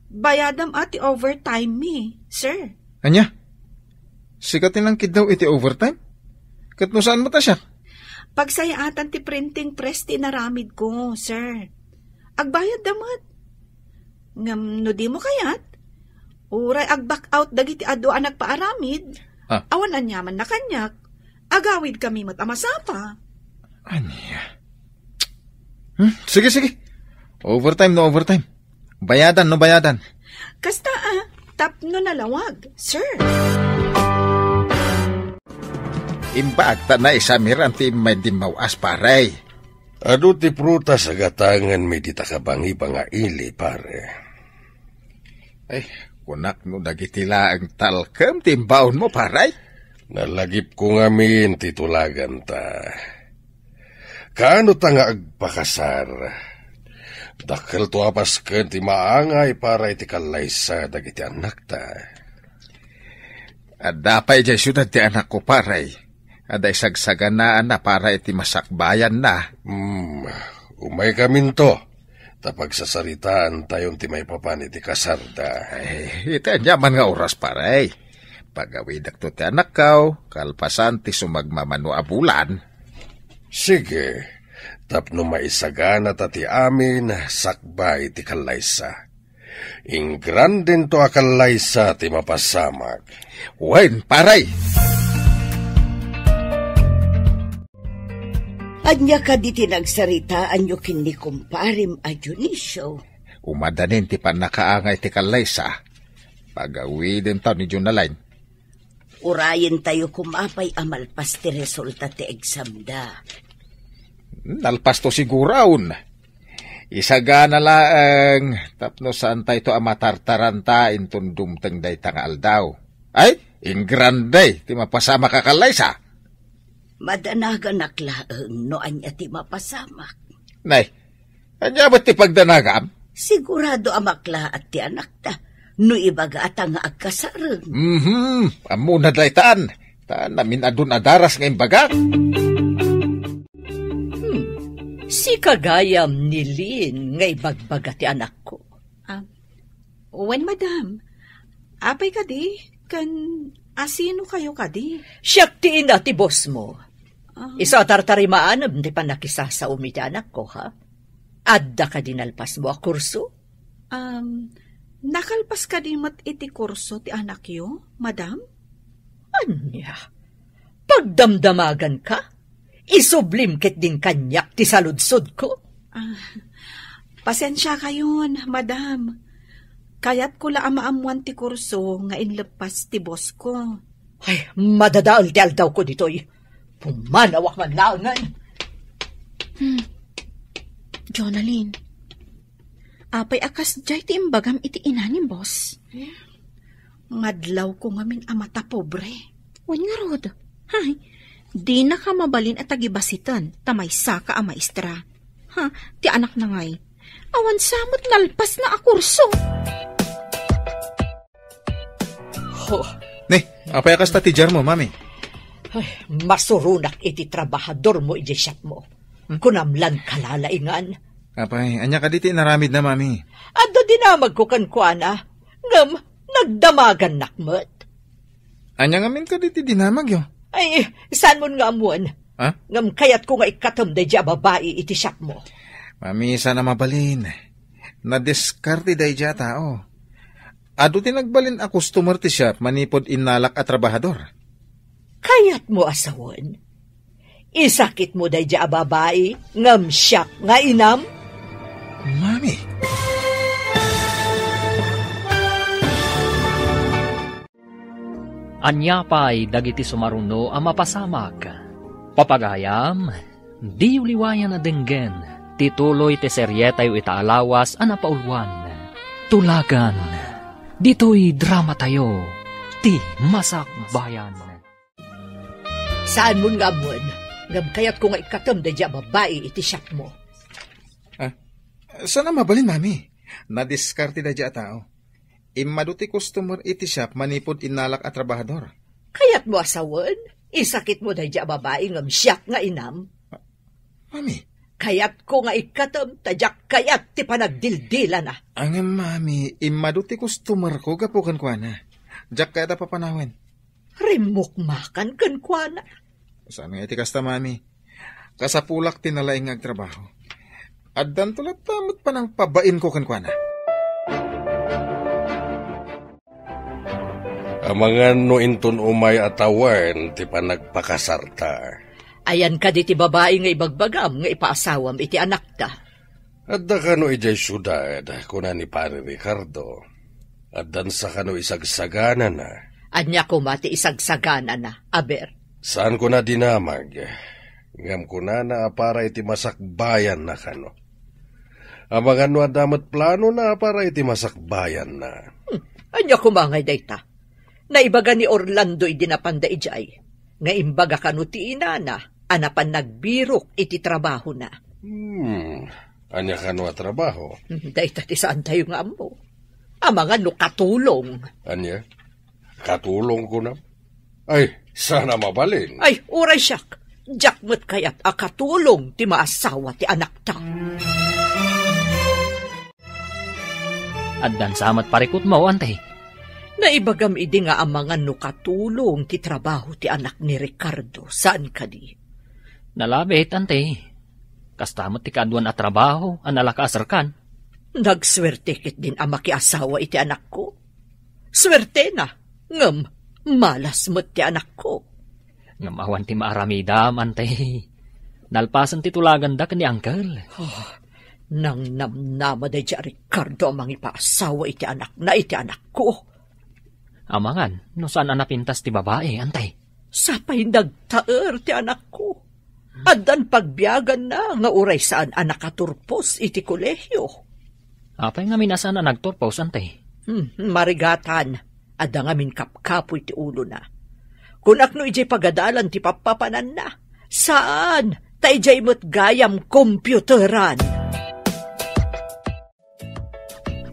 Bayadam ati overtime mi, sir. Anya? Sikatin lang kid daw iti overtime? Kat no saan mo ta siya? Pagsayaatan ti printing press ti naramid ko, sir. Agbayad damat. No di mo kayat? Uray ag-back out dagiti ado ang nagpaaramid. Awan anyaman na kanyak. Agawid kami matamasapa. Anya? Sige. Overtime no overtime. Bayadan no bayadan. Kasta tapno nalawag, sir. Imbagta na isamiran ti may dimawas paray. Ado ti prutas sa gatangan may ditakabangi pa nga ili, pare. Ay, kunak no dagitila ang talkem timbaon mo paray. Nalagip ko ngamin titulagan ta. Kaano ta nga agpakasar? Dakkel to apas ken ti maangay para iti kalaysa dagiti anak ta. Adapay jay syudad ti anak ko paray. Aday sagsaganaan na para iti masakbayan na. Umay kamin to. Tapag sasaritaan tayon ti may papan iti kasarda. Ito anyaman nga oras paray. Pagawidak to ti anak kaw, kalpasan ti sumagmamano abulan. Sige. Tapno maisagana tati amin, sakbay ti kalaysa. Ingran din to akalaysa ti mapasamag. Wen, paray! Anya ka di tinagsarita anyo kini kumparim a Dionisio. Umadanin ti panakaangay ti kalaysa. Pagawidin tayo ni Junalain. Urayin tayo kumapay amalpas ti resulta ti exam da. Nalpas to siguraon. Isagana laang tapno saan tayo to amatartaranta intun dumteng day tangal daw. Ay, ingranday ti mapasama kakalaysa. Madanagan naklaang no anya ti mapasamak. Nay, anya ba't ti pagdanagam? Sigurado amakla at ti anak ta. No ibaga at nga agkasarang. Amuna day taan. Taan namin adun adaras ngayon baga. Si kagayam ni Lin ngay bagbaga ti anak ko. When madam, apay ka di, kan asino kayo ka di? Siyak ti ina ti boss mo. Isa tartarimaanam ti panakisa sa umi ti anak ko, ha? Adda ka dinalpas mo a kurso? Nakalpas ka di mat iti kurso ti anak yo, madam? Anya? Pagdamdamagan ka? Isublim ket din kanyak ti saludsod ko? Pasensya kayon, madam. Kayat ko la amaamuan ti kurso nga inlepas ti boss ko. Ay, madadaol ti aldaw ko ditoy. Pumanawak man laangan. Jonalyn, apay akas jay ti imbagam iti inanim, boss. Madlaw ko ngamin amata pobre. Wan nga rod. Hay, di na ka mabalin at tagibasitan, tamaysa ka a maestra. Ti anak na ngay. Awan samot nalpas na a kurso. Ne, apay akas ta ti jar mo, mami. Ay, masurunak iti trabahador mo iti shop mo. Kunamlan kalalaingan. Apay, anya ka diti naramid na, mami. Ado dinamag ko kankwana. Ngam, nagdamagan nakmet. Anya ngamin ka diti dinamag yo. Ay, saan mo nga amuan? Ha? Ngam kayat ko nga ikatom da dya babae iti shop mo. Mami, sana mabalin. Nadiskarte day dya tao. Ado tinagbalin a customer ti shop manipod inalak at trabahador. Kayat mo asawan. Isakit mo day dya babae, ngam shop nga inam. Mami. Anya pa'y dagiti sumaruno ang mapasamag. Papagayam, di uliwayan na denggen, tituloy ti seryetayo itaalawas ang napaulwan. Tulagan, dito'y drama tayo, ti Masak Bayan. Saan mo nga amuan? Ngam kayat ko nga ikatom da dya babae iti shop mo. Sana mabalin, mami. Nadiskarte da dya tao. Imaduti customer iti shop manipod inalak at trabahador. Kayat mo asawan? Isakit mo da dya babae ngam shop nga inam. Mami. Kayat ko nga ikatom, tadyak kayat ti panagdildila na. Ang mami, imaduti customer ko gapukan kwa na. Diyak kaya ta papanawin. Rimukmakan kan kwa na. Saan nga iti kasta, mami? Kasapulak tinalaing agtrabaho. Addan tulad tamot pa ng pabain ko kan kwa na. Amangan no inton umay atawan, ti panagpakasarta. Ayan ka di ti babae nga ibagbagam, nga ipaasawam iti anak ta. Adda ka no ijay syudad, kuna ni Pare Ricardo. Addan sa ka no isagsagana na. Anya ko mati isagsagana na, aber. Saan ko na dinamag? Ngam ko na para iti masakbayan na kano. Amangan no adamat plano na para iti masakbayan na. Anya ko mangay dayta. Naibaga ni Orlando idinapanda ijay. Nga imbaga kano ti inana, anapan nagbirok iti trabaho na. Anya kano a trabaho? Dayta ti saan tayo nga mo. Amangan no katulong. Anya? Katulong ko na? Ay, sana mabalin. Ay, uray siyak. Jakmet kayat akatulong ti maasawa ti anak ta. Addan samat parikot mo, antay. Naibagam idi nga amangan no katulong ti trabaho ti anak ni Ricardo. Saan ka di? Nalabit, antay. Kastamot ti kaduan at trabaho, ang nalakasar kan. Nagswerte kit din ang makiasawa iti anak ko. Swerte na. Ngam, malas mo't ti anak ko. Ngam awan ti maaramidam, antay. Nalpasan ti tulagan da kani uncle. Nang namnama da dya Ricardo ang mangipaasawa iti anak na iti anak ko. Amangan, no saan anapintas ti babae, antay? Sa paindagtaer ti anak ko. Addan pagbiyagan na nga uray saan anak katurpos iti kolehyo. Apay nga minasan na nagturpos, antay? Marigatan. Adda nga min kapkapoy ti ulo na. Kunak no ijay pagadalan ti papapanan na. Saan? Ta ijay mo't gayam kompyuteran.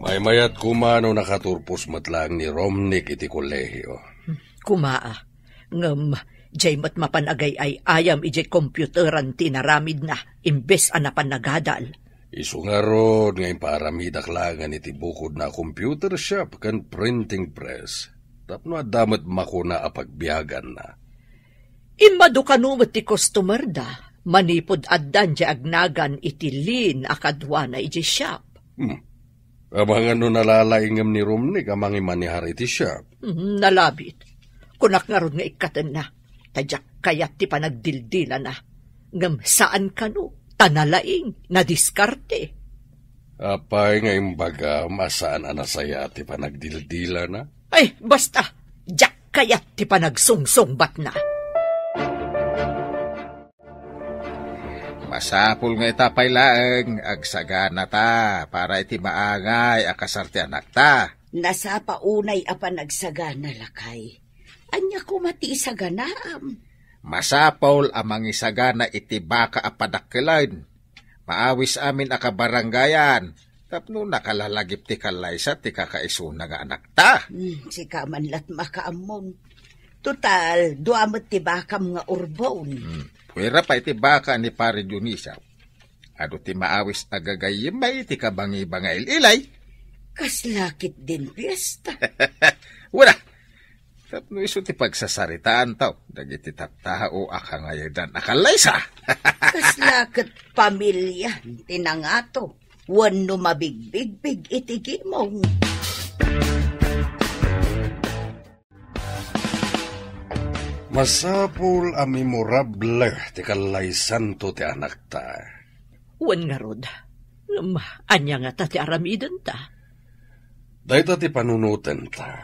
May mayat kumano nakaturpos matlang ni Romnick iti kolehyo. Kumaa. Ngam, jay mo't mapanagay ay ayam ijay kompyuteran ti naramid na. Imbes anapan nagadal. Isu nga ron ngayon paramidak langan iti bukod na computer shop kan printing press. Tapno adamat makuna apagbiyagan na. Imado kanumot ti customer da. Manipod addan di agnagan iti lin akadwana iti shop. Amangan no nalalaingam ni Romnick amang imanihar iti shop. Nalabit. Kunak nga ron nga ikatan na. Tadyak kayat ti panagdildila na. Ngam saan kanu? Tanalaing, nadiskarte. Apay nga imbaga, masaan anasaya ti panagdildila na? Ay, basta, jak kayat ti panagsungsungbat na. Masapul nga itapay laeng, agsagana ta, para iti maangay, akasarte anak ta. Nasa paunay apan nagsagana lakay. Anya ko mati isaganaam. Masapaul amang isagana iti baka apadakkelan. Maawis amin akabaranggayan. Tapno nakalalagip ti kalaysa ti kakaisuna nga anak ta. Si kamanlat makaamon. Total, duamot ti baka mga urbon. Pwera pa iti baka ni Pare Dionisa. Ado ti maawis agagayim ba iti kabangi-bangail ilay? Kaslakit din piyesta. Wala. Tapno iso ti pagsasaritaan tao. Dagiti taptao akangayadan akalaysa. Kaslakit pamilya. Tinangato. Wano mabigbig-big itigimong. Masapul a memorable ti kalaysan to ti anak ta. Wan nga rod. Anya nga ta ti aramidan ta. Dahita ti panunutan ta.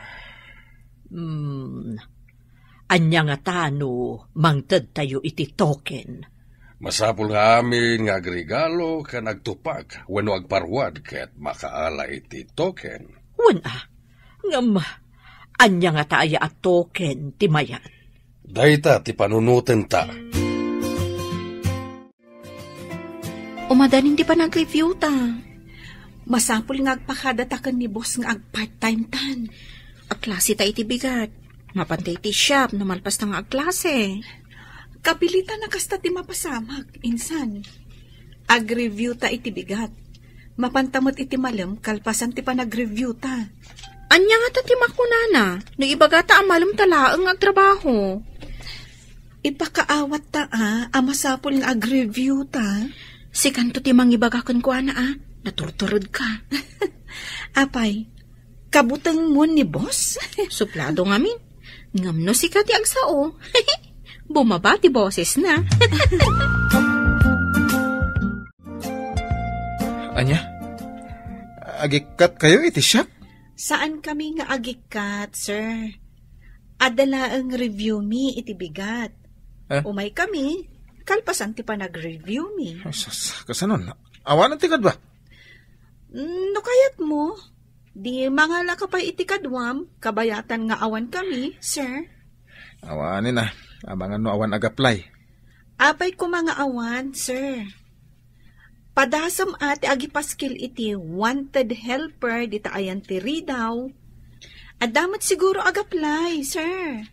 Anya nga ta no mangted tayo iti token. Masapul nga amin nga agregalo ka nagtupag wano agparwad ket makaala iti token. Wan anya nga ta aya at token ti mayan. Dahita ti panunutan ta. Umadanin di pa nag-review ta. Masapul nga agpakadatakan ni boss nga ag-part-time tan. Aklase ta iti bigat. Mapantay ti shop na malpas ta nga agklase. Kapilitan na kasta ti mapasamag, insan. Ag-review ta iti bigat. Mapantamot iti malam, kalpasan ti pa nag-review ta. Anya nga ta ti makunana, no ibaga ta amalum talaang agtrabaho. Ipakaawat ta amasapul nga ag-review ta. Si kanto ti mangibagakan ko naturturod ka. Apay, kabutang mo ni boss? Suplado ngamin. Ngamno si Kati agsao. Bumaba ti boses na. Anya? Agikat kayo iti shop? Saan kami nga agikat, sir? Adala ang review me iti bigat. Umay kami, kalpasan ti pa nag-review me. Kasanon? Awanan ti kadwa? No kayat mo? Di mga lakapay iti kadwam, kabayatan nga awan kami, sir. Awanin na. Abangan no awan ag-apply. Apay ko mga awan, sir. Padasam ati agipaskil iti wanted helper dita ayan ti Ridaw. Adamat siguro ag-apply, sir.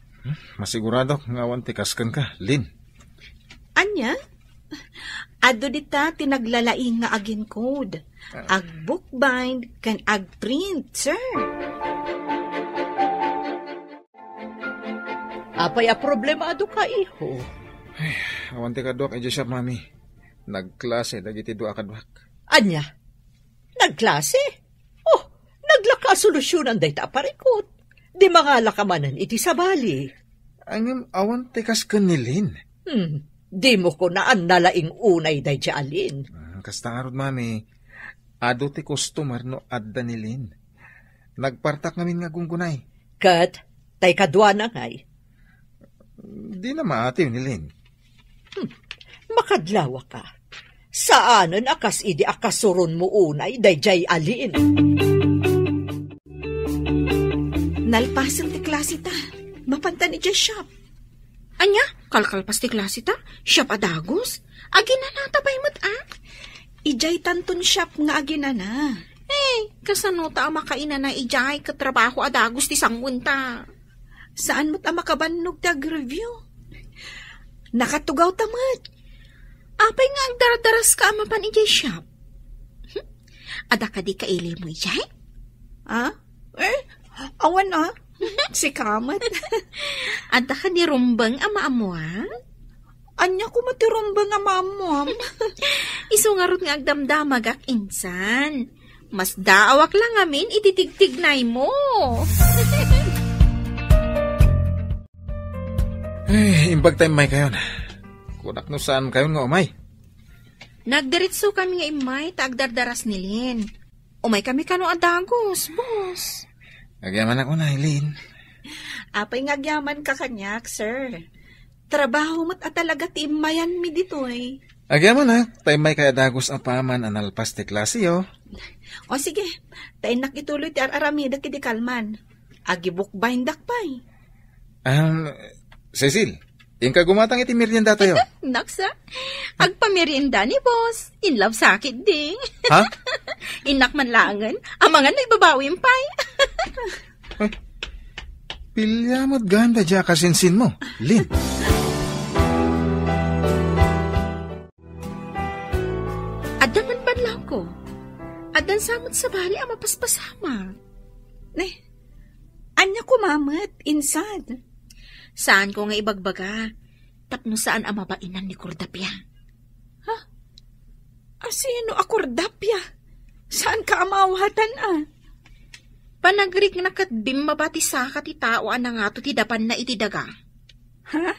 Masigurado nga awan ti kaskan ka, Lin. Anya? Ado dita tinaglalaing nga agin code. Ag-bookbind kan ag-print, sir. Apay a problemado ka, iho. Ay, awan ti kadwak ay shop, mami. Nagklase, dagiti dua kadwak. Anya? Nagklase? Oh, naglakasolusyonan day ta parikot. Di mga lakamanan iti sabali. Angam awan ti kaskan ni Lin. Di mo ko naan nalaing unay day alin. Kasta nga rod, mami. Ado ti customer no adda ni Lin. Nagpartak namin nga gunggunay. Kat, tay kadwa na ngay. Di na maatiw ni Lin. Makadlawa ka. Saanan akas idi akasuron mo unay dayjay alin? Nalpasan ti klase ta. Mapantan iti shop. Anya, kalkalpas ti klase ta? Shop adagos? Aginana tabay mo't Ijay tanton shop nga aginana. Kasano ta makaina na ijay katrabaho adagos ti sangunta. Saan mo't makabannog tag-review? Nakatugaw tamad. Apay nga ang daradaras ka amapan ijay shop. Ada ka di kaili mo ijay? Awan si Kamat. Ada ka ni rumbang ama-amuan? Anya ko matirumbang ama-amuam. Iso nga ron nga agdamdamag ak insan. Mas daawak lang amin ititigtignay mo. Imbag time may kayon. Kunak no saan kayon nga umay? Nagdiritso kami nga imay, taagdardaras ni Lin. Umay kami kano adagos, boss. Nagyaman ako na, Lin. Apay ngagyaman ka kanyak, sir. Trabaho mo't at talaga ti imayan mi ditoy. Nagyaman na, tayo may kaya dagos apaman analpas ti klase, oh. O sige, tayo nakituloy ti aramida kidi kalman. Agibuk bahindak pa'y. Cecil, Ingka gumatang iti merienda tayo. Naksa, agpamerienda ni boss. In love sakit ding. Ha? Inak man langan, amangan na ibabawin pa'y. Pilyamot ganda dya kasinsin mo, Lin. Adan man banlaw ko. Adan samot sa bali ang mapaspasama. Anya kumamat, insad. Saan ko nga ibagbaga? Tapno saan ang mabainan ni Cordapia? Asino akordapya? Saan ka amawatan Panagrik na katbim mabati sa ti tao na nga to ti dapan na itidaga. Ha?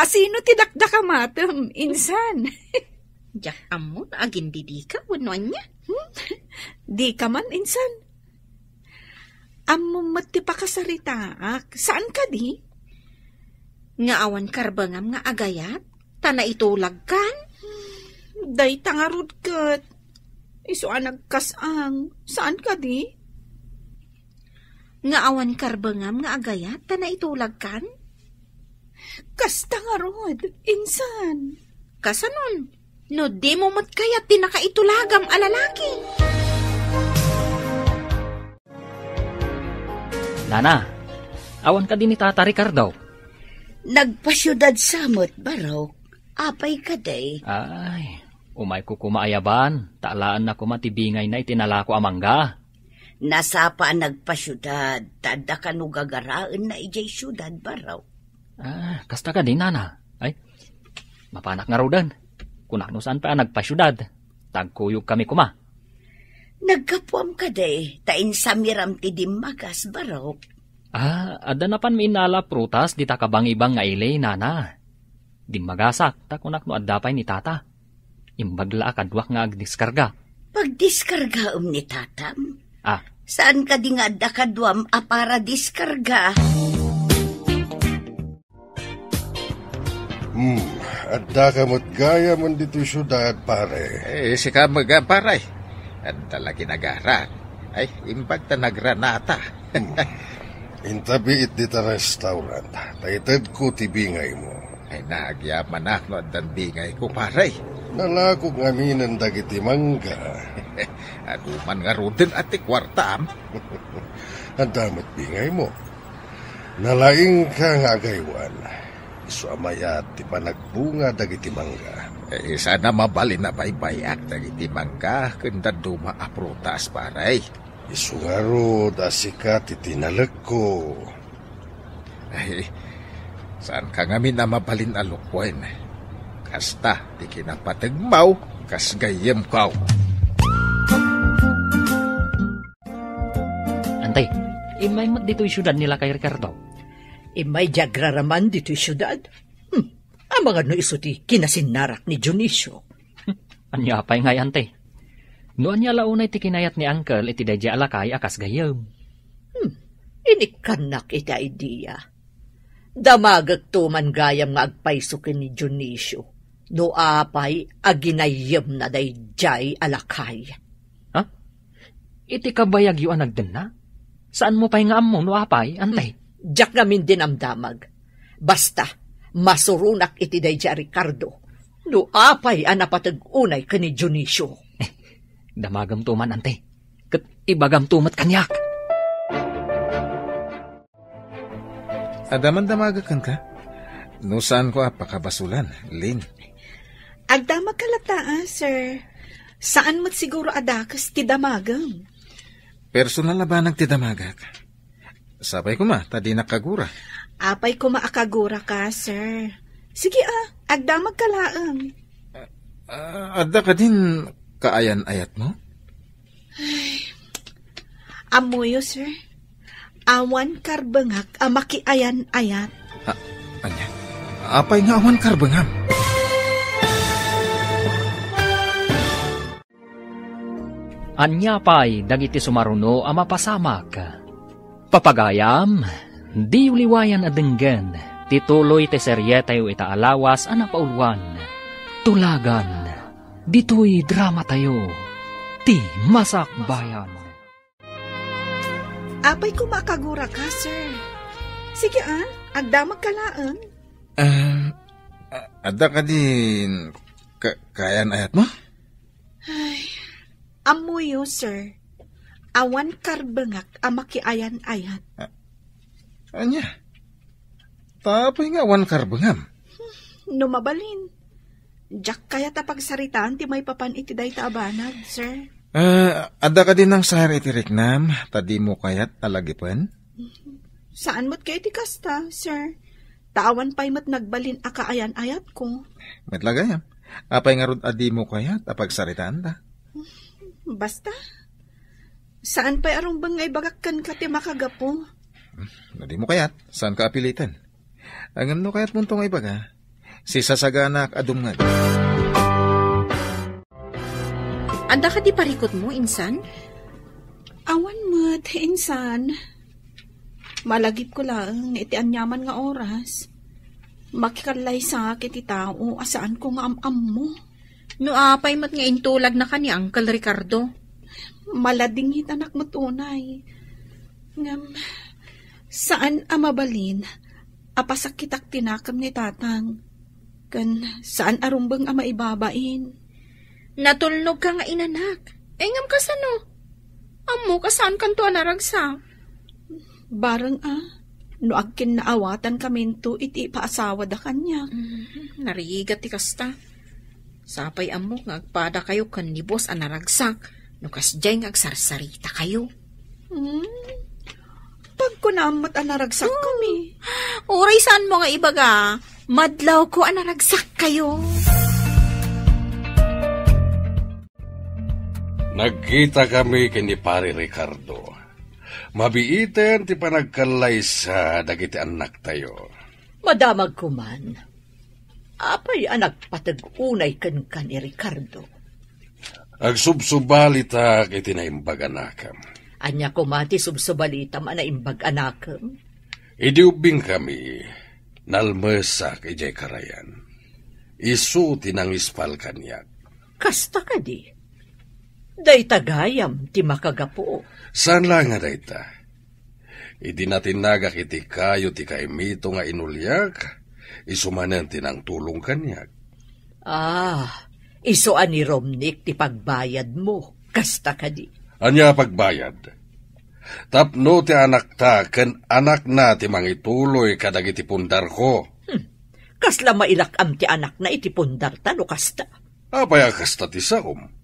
Asino ti dakdaka matem, insan? Diyak amo na agin di ka, wano niya? Di ka man, insan. Amo mati pa kasaritaak. Saan ka di? Nga awan karbangam nga agayat? Tana itulag kan? Day tangarod kat. Iso nagkasang. Saan ka di? Nga awan karbangam nga agayat? Tana itulag kan? Kas tangarod, insan. Kasanon? No di mo mat kayat tinakaitulagam alalaki. Nana, awan ka din ni Tata Ricardo. Nagpasyudad samot, Barok. Apay ka day. Ay, umay ko kumaayaban. Taalaan na kumatibingay na itinala ko amangga. Nasapa nagpasyudad. Tada ka no gagaraan na ijay syudad, Barok. Kasta ka din, Nana. Ay, mapanak nga rodan. Kunak no saan pa nagpasyudad. Tagkuyog kami kuma. Nagkapuam ka day. Tain samiram ti dimagas, Barok. Ada na pan minala prutas di takabang-ibang nga ilay, Nana. Di magasak, takunak no adapay ni Tata. Imbagla akadwak nga agdiskarga. Pagdiskarga ni Tatam? Ah. Saan ka di nga adakadwam para diskarga? Adda ka mo't gaya mo dito syudad, pare. Si kamaga, paray. At talagi nagaran. Ay, imbag ta nagranata. Intabi it dita restaurant. Taited ko tibingay mo. Ay, nagyaman ako at bingay ko, paray. Nalakog ngaminan dagiti mangga. Aduman nga rudin at ikwartam. Ang damat bingay mo. Nalaing ka nga agaywan. Isu amayat ti panagbunga dagiti mangga. Sana mabalin na baybayak dagiti mangga kanda duma aprutas, paray. Isu nga ro dasika ti tinalag ko. Ay, saan ka ngamin na mabalin alukwen? Kasta, di kinapatagmaw, kas gayem kaw. Antay, imay mat dito yung syudad nila kay Ricardo. Imay jagraraman dito'y syudad. Ang mga no isuti kinasinarak ni Dionisio. Anya apay ngay, antay. Noan niya launay ti kinayat ni Uncle iti dadya alakay akas gayam. Inikanak ita idea. Damagag tuman gayam nga agpaysukin ni Dionisio. No apay aginayam na dayjay alakay. Ha? Iti kabayag yu anagden na? Saan mo pa'y nga ammo no apay, antay? Diyak namin din ang damag. Basta, masurunak iti dayjay Ricardo. No apay anapatag-unay ka ni Dionisio. Damagam tuman, antay. Kat ibagam tumat kanyak. Adaman damagakan ka? No saan ko apakabasulan, Lin? Agdamag kalata, sir. Saan mo't siguro adakas ti damagam? Personal na ba nagtidamagak? Sabay ko tadi nakagura. Apay ko maakagura ka, sir. Sige agdamag kalaang. Adda ka din kaayan-ayat mo? Ay, amuyo, sir. Awan karbangak makiayan-ayat. Anya? Apay nga awan karbangam. Anya pa'y dagiti sumaruno ang mapasamak. Papagayam, di uliwayan adenggen, tituloy te seryetayo itaalawas ang napaulwan. Tulagan, dito'y drama tayo, ti masakbayan. Apay ko makagura ka, sir. Sige agdamag kalaan. Adda ka din kaayan-ayat mo? Ay, amuyo, sir. Awan karbengak amakiayan-ayat. Anya? Tapay nga awan karbengam. Numabalin. Jack kaya tapagsaritaan ti may papan iti day taabanag, sir. Ada ka din ng sahar iti riknam, tadi mo kayat alagipan? Saan mo't kayo ti kasta, sir? Tawan pa'y mat nagbalin akaayan-ayat ko. Metlagayam. Apay nga rod adi mo kayat apagsaritaan da? Basta. Saan pa'y arong bangay bagakkan ka ti makagapo? Nadi mo kayat, saan ka apilitan? Ang ano kayat muntong ibaga? Si sasaganak adumngad. Anda ka di parikot mo, insan? Awan mo't, insan. Malagip ko lang iti anyaman nga oras. Makikalay sa iti tao asaan ko nga am mo. No apay mat nga intulag na ka ni Uncle Ricardo. Malading hitanak mo tunay. Ngam, saan amabalin? Apasakitak tinakam ni tatang. Kan saan arumbang ama ibabain? Natulnog ka nga inanak. Ngam kasano? Amo kasaan kanto anaragsa? Barang no agkin naawatan kaminto iti paasawa da kanya. Narigat ti kasta. Sapay amo nga agpada kayo kan ni boss anaragsak. No kasjay nga agsarsarita kayo. Pag ko naamot anaragsak kami. Uray saan mo nga ibaga? Madlaw ko anaragsak kayo. Nagkita kami kini Pare Ricardo. Mabiiten ti panagkalay sa dagiti anak tayo. Madamag ko man. Apay anak patag-unay kan ni Ricardo. Agsubsubalita iti naimbag anakam. Anya ko mati subsubalita man na imbag anakam. Idiubing kami, nalmesak ijay karayan. Isu tinangispal kanyak. Kasta ka di. Day tagayam ti makagapo. Saan lang nga dayta? Idi natin nagak iti kayo ti kaimito nga inulyak, isumanen tinang tulong kanyak. Iso ani Romnik ti pagbayad mo. Kasta ka di. Anya pagbayad? Tapno ti anak ta, ken anak na ti mangituloy kadag iti pundar ko. Kasla mailakam ti anak na iti pundar ta no kasta. Apaya kasta ti saom.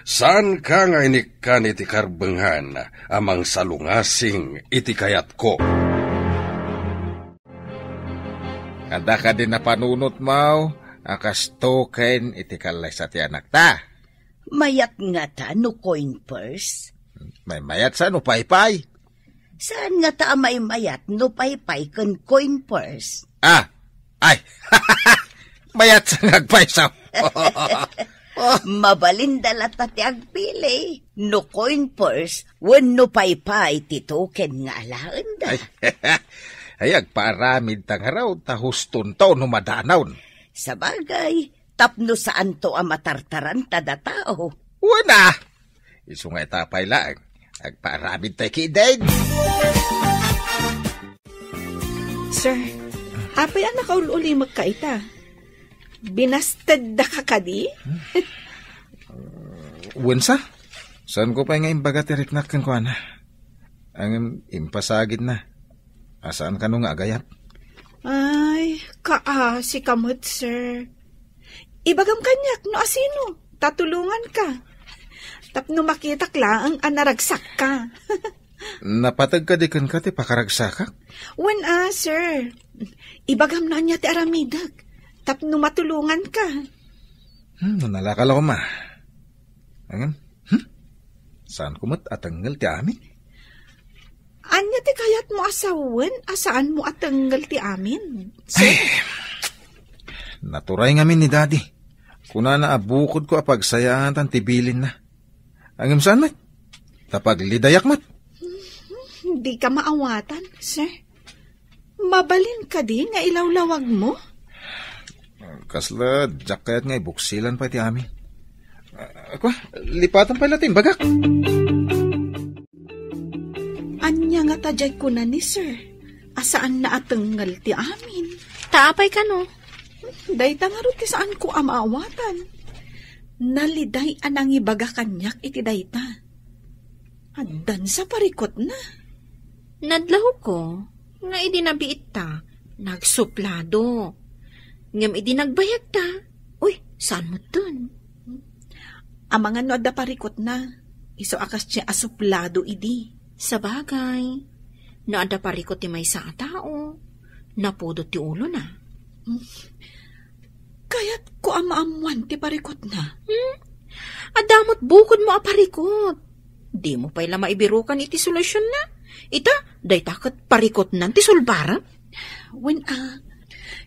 Saan ka nga inikkan iti karbenghan amang salungasing iti kayat ko? Ada ka din na panunot mo, akas token iti kalay sa ti anak ta. Mayat nga ta no coin purse? May mayat sa no paypay. Saan nga ta may mayat no paypay kan coin purse? Ay, mayat sa nagpaysaw. Mabalindala ta ti agpili. No coin purse, wenno paypay ti token nga alaan da. Ay, agparamid tang araw, tahuston to no madanawn. Sa bagay, tapno saan to matartaran tada tao. Wana! Isu nga itapay lang, agparamid tayo kidaig. Sir, apay ang nakaululi magkaita. Binasted da ka kadi? Wensa? Saan ko pa nga imbaga tiriknak kang kuana? Ang impasagid na. Asaan ka nung agayat? Ay, kaasi kamot, sir. Ibagam kanyak, no asino? Tatulungan ka. Tapno makitak lang ang naragsak ka. Napatag ka di kan ka ti pakaragsak? Wen sir. Ibagam na niya ti aramidag. Tapno matulungan ka. Nalakala ko ma. Angan? Saan kumat atanggal ti amin? Anya ti kayat mo asawan? Asaan mo atanggal ti amin? Sir? Naturay ngamin ni daddy. Kuna na abukod ko apagsayahan tan tibilin na. Angam saan mat? Tapag lidayak mat? Hindi ka maawatan, sir. Mabalin ka din nga ilawlawag mo? Kasla, jak kayat nga ibuksilan pa ti amin. Ako, lipatan pa latin, bagak. Anya nga tajay ko na ni sir. Asaan na atanggal ti amin? Taapay ka no? Dayta nga ti saan ko amaawatan. Naliday anang ibaga kanyak iti dayta. Addan sa parikot na. Nadlaho ko, nga idinabiit ta, nagsuplado. Ngam idinagbayag ta. Uy, saan mo dun? Amangan no adda parikot na. Iso akas siya asuplado idi. Sa bagay, naada parikot ti may sa tao, napudot ti ulo na. Kaya't ko amaamuan ti parikot na. Adamot bukod mo a parikot. Di mo pa'y lama ibirukan iti solusyon na. Ita, day takot parikot nan ti sulbara.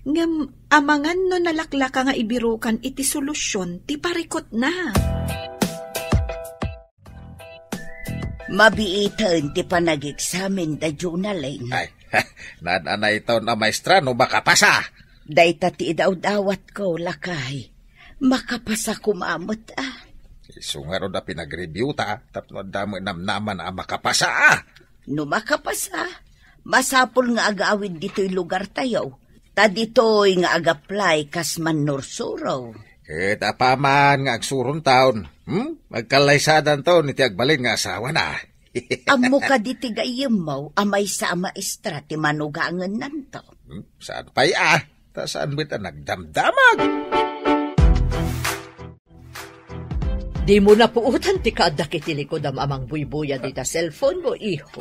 Ngam amangan no nalaklaka nga ibirukan iti solusyon ti parikot na. Mabiitan ti panag-examen da journaling. Ay, nadanay ito na maestra no makapasa. Dayta ti idaw-dawat ko, lakay. Makapasa kumamot Isungaro na pinag-review ta, tapno damo namnaman na makapasa No makapasa, masapol nga agawid dito'y lugar tayo. Ta dito'y ngaag-apply kas man nursuraw. Kita pa man nga agsurong taon. Magkalaysadan taon iti agbalin nga asawa na. Amo ka diti gayem mo, amay sa maestra ti manugangan nanto. Saan pa'y ta saan bita nagdamdamag? Di mo na puutan ti kaadakit likod amang buybuya dita cellphone mo, iho.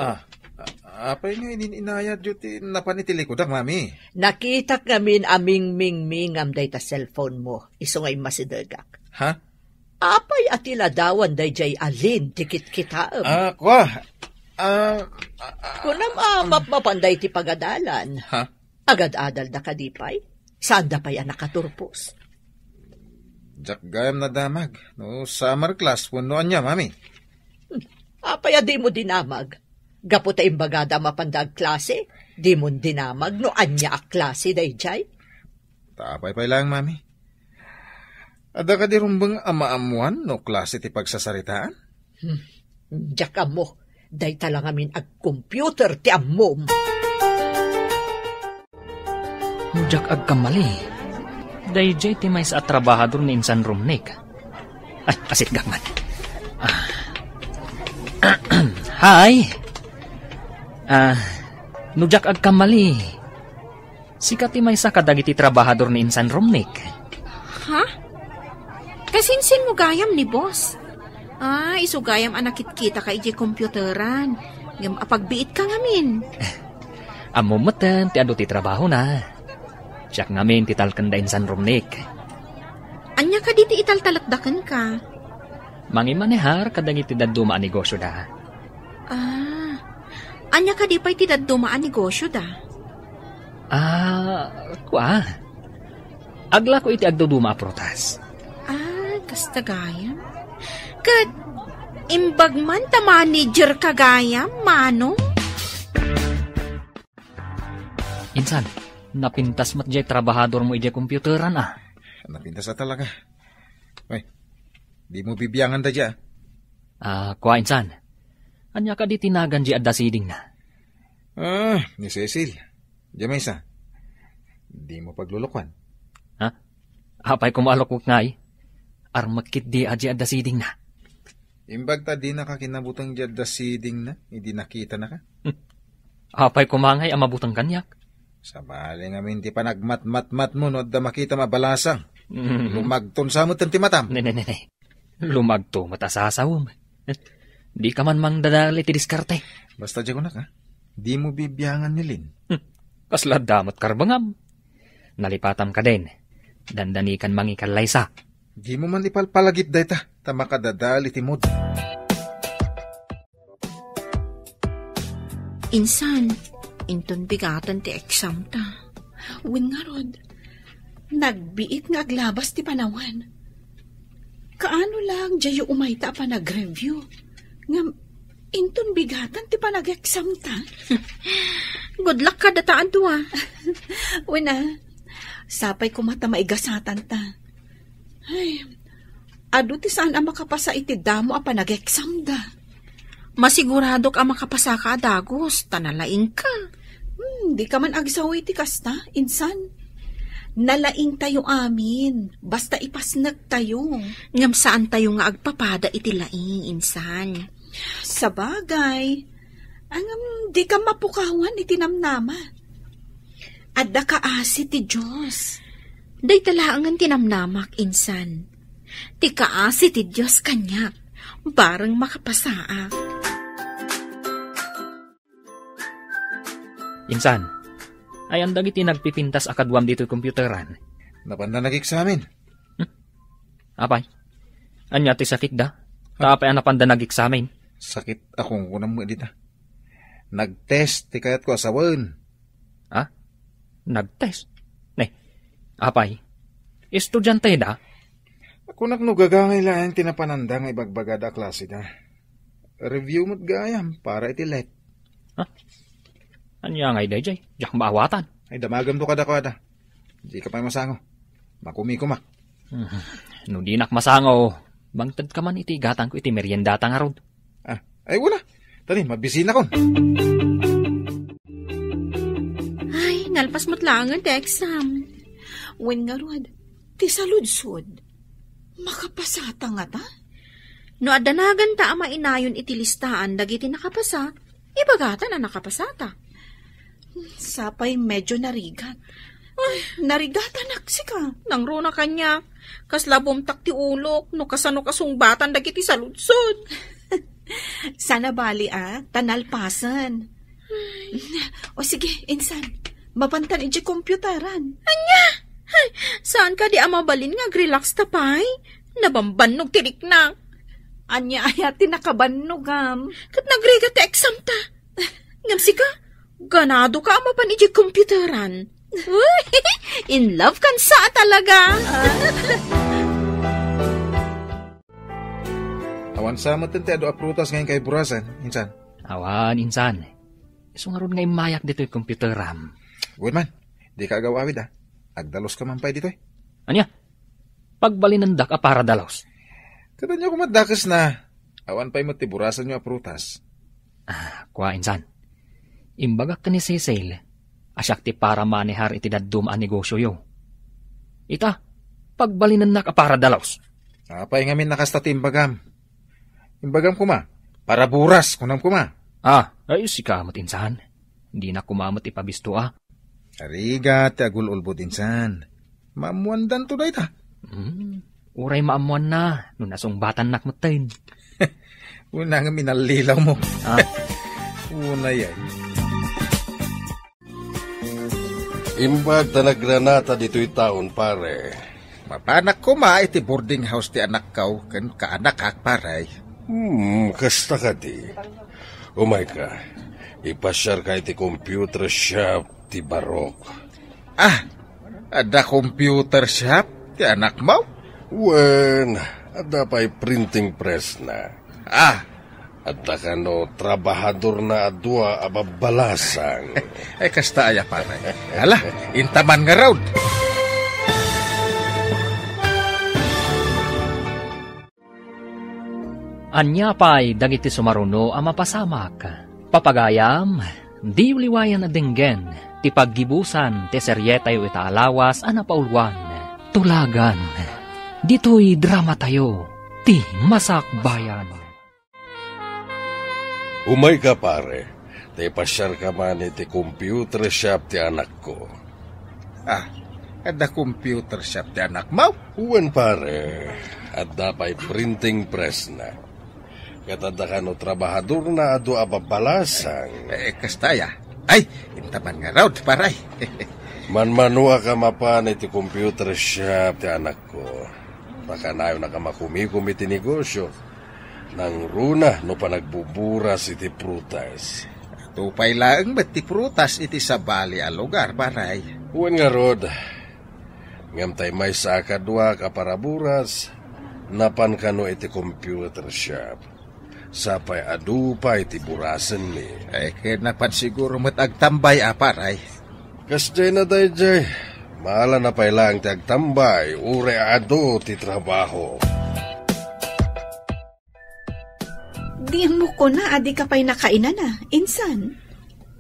Apay nga ininayad yun ti napanitilikod ang mami. Nakita kami aming ming-mingam dayta cellphone mo. Iso ngay masidagak. Ha? Apay atila dawan dayjay alin tikit kitaam. Kwa. Kunam mapanday ti pagadalan. Ha? Agad-adal na kadipay. Saan da pa'y nakaturpos? Jak gayam na damag. No, summer class, punuan niya, mami. Apay di mo dinamag. Gapo ta imbagada mapandag klase. Di mo dinamag no anya a klase dayjay. Tapay lang, mami. Ada ka di rumbang amaamuan no klase ti pagsasaritaan? Diyak amo. Day talang amin ag-computer ti amom. Diyak agkamali. Dayjay ti may sa trabahador ni Insan Romnik. Ay, asit gakman. Hi! Nujak agkamali. Sikat ti may sa kadagiti trabahador ni Insan Romnik. Ha? Kasinsin mo gayam ni boss. Isugayam anakit kita ka iji komputeran. Ngam apagbiit ka ngamin. Amumatan ti ado ti trabaho na. Siyak ngamin ti talkan da Insan Romnik. Anya ka di ti italtalakdakan ka? Mangimanehar kadagiti daduma a negosyo da. Anya ka di pa'y ti daduma a negosyo da? Kwa. Agla ko iti agduduma a prutas. Kastagayam? Kat, imbagman ta manager kagayam, manong? Insan, napintas mat jay trabahador mo iti komputeran Napintas na talaga. Ay, di mo bibiyangan da dya. Kwa Insan, anya ka di tinagan di adda siding na. Ni Cecil. Diya may isa. Di mo paglulukwan. Apay kumalukok ngay. Armakit di adda siding na. Imbag ta di nakakinabutang dya da siding na. Hindi nakita na ka. Apay kumangay ang mabutang kanyak. Sabali nga minti pa nagmat-mat-mat mo no da makita mabalasang. Lumagton sa mo ti matam. Ne. Lumagto matasasawom. Di ka man mang dadali ti diskarte. Basta dyan ko na ka. Di mo bibiyangan nilin. Kasla damot karbangam. Nalipatam ka din. Dandanikan mangikalay sa. Di mo man ipalpalagip dayta. Tama ka dadali ti mod. Insan, inton bigatan ti exam ta. Win nga rod, nagbiit nga aglabas ti panawan. Kaano lang jayo umayta pa nag-review. Nga, inton bigatan ti pa nag-exam ta. Good luck ka dataan to Wina, sapay kumata maigasatan ta. Ay, adu ti saan ang makapasa iti damo a pa nag-exam da. Masigurado ka makapasa ka, Dagos. Tanalaing ka. Di ka man agsawi ti kasta, Insan. Nalaing tayo amin. Basta ipasnag tayo. Ngam saan tayo nga agpapada iti laing, Insan. Sa bagay, ang di ka mapukawan itinamnama. Adda ka asi ti Diyos. Day talaangan tinamnamak, insan. Ti kaasi ti Diyos kanyak, barang makapasaak. Insan, ay ang dagiti nagpipintas akadwam dito komputeran. Napanda nag-examine. Apay, anya ti sakit da? Tapay ang napanda nag-examine. Sakit akong kunang mo dita. Nag-test, ti kayat ko asawan. Ha? Nag-test? Apay, estudyante da? Ako naknugagangay lang tinapananda nga ibagbagada klase da. Review mo't gayam para itilet. Ha? Anya ngay day jay, jak maawatan. Ay damagam to kada. Di ka pa masango. Makumi-kuma. No di nak masango, bangtad ka man iti gatang ko iti meriendata nga rod. Ay wala. Tani, mabisina kon. Ay, nalpas mo't langan ti exam. Wen nga rod, ti saludsod. Makapasata nga ta? No adanagan ta ama inayon iti listaan dagiti nakapasa, ibagatan na nakapasata. Sapay medyo narigat. Ay, narigatan naksika. Nang runa kanya, kaslabumtak ti ulok, no kasano kasungbatan dagiti saludsod. Sana bali tanalpasan. O sige, insan, mapantan iti komputaran. Anya? Ay, saan ka di amabalin nga relax tapay? Nabambannog tirik na. Anya ayati nakabanogam. Kat nagriga ti exam ta. Ngamsi ka, ganado ka amapan iti komputaran. In love kan sa talaga. Awan sa matente ado aprutas ngayon kay burasan, insan. Awan, insan. Iso nga ron ngay mayak dito yung computeram. Good man, di ka agawawid Agdalos ka man pa dito Anya? Pagbalinandak para dalos. Kada niyo kumadakas na. Awan pa'y matiburasan niyo aprutas. Kwa insan. Imbagak ka ni Cecil. Asyak ti para manihar iti daddum a negosyo yo. Ita, pagbalinandak para dalos. Apay ngamin nakastati imbagam. Imbagam kuma. Para buras, kunam kuma. Ay sikamot insan. Hindi na kumamot ipabisto Ariga, ti agul-ulbod insan. Maamuandan to da ita. Uray maamuan na, nung nasungbatan nakmutin. Una nga minalilaw mo. Una yan. Imbag ta nagranata dito'y taon, pare. Mapanak ko iti boarding house ti anak kau, kan kaanak kak paray. Kasta ka di. Umay ka, ipasyar ka iti computer shop ti Barok. Ada computer shop ti anak mo? Wen, ada pa'y printing press na. Ada ka no, trabahador na adwa ababalasang. Ay kasta aya paray. Hala, intaman nga raud. Anya pa'y dagiti sumaruno ang mapasamak. Papagayam, di uliwayan na dinggen, ti paggibusan, ti seryetayo itaalawas, anapaulwan, tulagan. Dito'y drama tayo, ti masakbayan. Umay ka pare, ti pasyar ka man iti computer shop ti anak ko. Ada computer shop ti anak mo? Uwan pare, ada pa'y printing press na. Katada ka no trabahador na ado ababalasang. Kastaya. Ay, intaman nga raud, paray. Manmanua ka mapan iti computer shop ti anak ko. Baka nayo na ka makumikumi ti negosyo. Nang runa no pa nagbuburas iti prutas. Tupay lang ba't ti prutas iti sabali a lugar, paray. Uwan nga rod. Ngam tay may sa akadwa ka para buras. Napan ka no iti computer shop. Sapay adupa iti burasan ni. Kinapan siguro matagtambay paray. Kasjay na dayjay. Maala na pa'y lang ti agtambay. Ure ado ti trabaho. Di mo ko na, adi ka pa'y nakainan insan.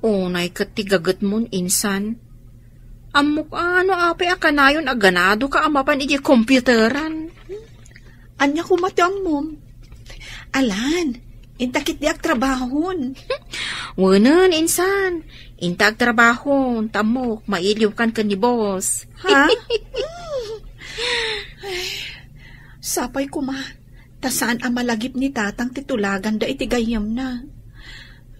Unay katigagat mon, insan. Amok ape akanayon aganado ka amapan iti komputeran. Anya kumati ang mom. Alan, Intakit di ak trabahon. Wanan, insan. Intag trabaho, tamok, mailiw kan ni boss. Ha? Sapay ko ma. Tasaan ang malagip ni tatang titulagan da itigayam na.